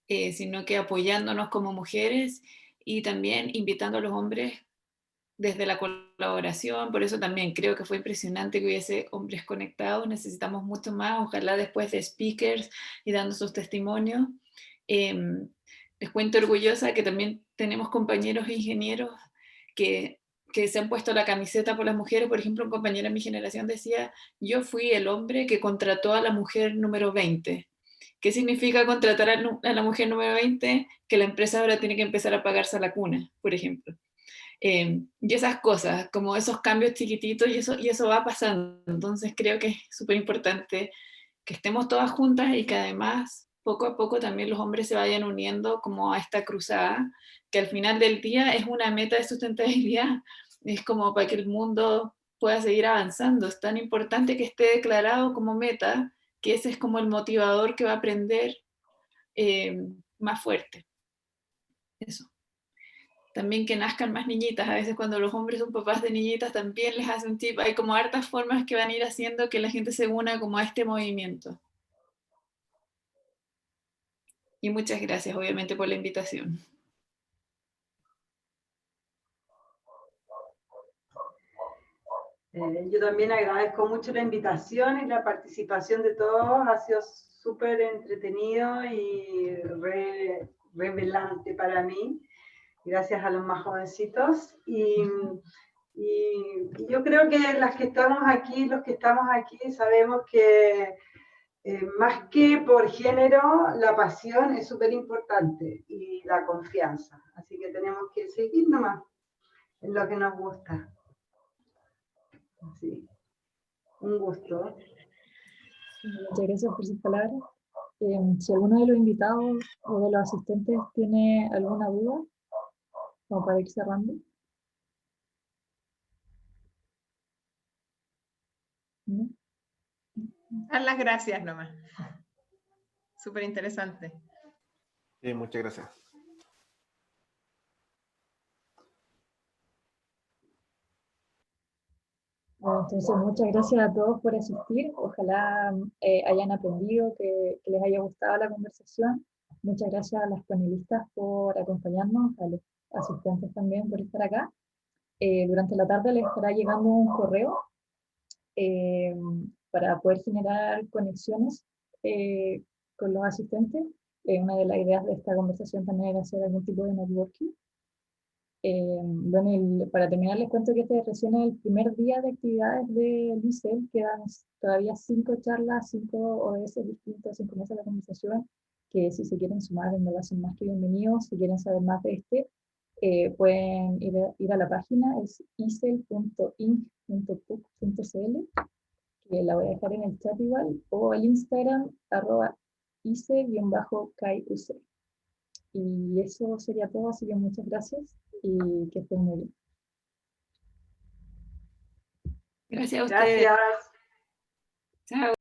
sino que apoyándonos como mujeres y también invitando a los hombres desde la colaboración. Por eso también creo que fue impresionante que hubiese hombres conectados, necesitamos mucho más, ojalá después de speakers y dando sus testimonios. Les cuento orgullosa que también tenemos compañeros ingenieros que se han puesto la camiseta por las mujeres. Por ejemplo, un compañero en mi generación decía, yo fui el hombre que contrató a la mujer número 20. ¿Qué significa contratar a la mujer número 20? Que la empresa ahora tiene que empezar a pagarse a la cuna, por ejemplo. Y esas cosas, como esos cambios chiquititos, y eso va pasando. Entonces creo que es súper importante que estemos todas juntas y que además poco a poco también los hombres se vayan uniendo como a esta cruzada, que al final del día es una meta de sustentabilidad, es como para que el mundo pueda seguir avanzando. Es tan importante que esté declarado como meta, que ese es como el motivador que va a aprender más fuerte. Eso. También que nazcan más niñitas. A veces cuando los hombres son papás de niñitas también les hacen tip. Hay como hartas formas que van a ir haciendo que la gente se una como a este movimiento. Y muchas gracias, obviamente, por la invitación. Yo también agradezco mucho la invitación y la participación de todos. Ha sido súper entretenido y revelante para mí, gracias a los más jovencitos. Y yo creo que las que estamos aquí, los que estamos aquí, sabemos que más que por género, la pasión es súper importante y la confianza. Así que tenemos que seguir nomás en lo que nos gusta. Sí, un gusto. Muchas gracias por sus palabras. Si alguno de los invitados o de los asistentes tiene alguna duda, como para ir cerrando. ¿No? Dar las gracias nomás. Súper interesante. Sí, muchas gracias. Entonces, muchas gracias a todos por asistir. Ojalá hayan aprendido, que les haya gustado la conversación. Muchas gracias a las panelistas por acompañarnos, a los asistentes también por estar acá. Durante la tarde les estará llegando un correo para poder generar conexiones con los asistentes. Una de las ideas de esta conversación también era hacer algún tipo de networking. Bueno, para terminar les cuento que este recién es el primer día de actividades del ICEL, quedan todavía 5 charlas, 5 ODS distintos, 5 mesas de conversación, que si se quieren sumar en verdad son más que bienvenidos. Si quieren saber más de pueden ir a la página, es isel.inc.puc.cl, que la voy a dejar en el chat igual, o el Instagram, @ise_kaiuc. Y eso sería todo, así que muchas gracias y que estén muy bien. Gracias a ustedes. Gracias. Chao.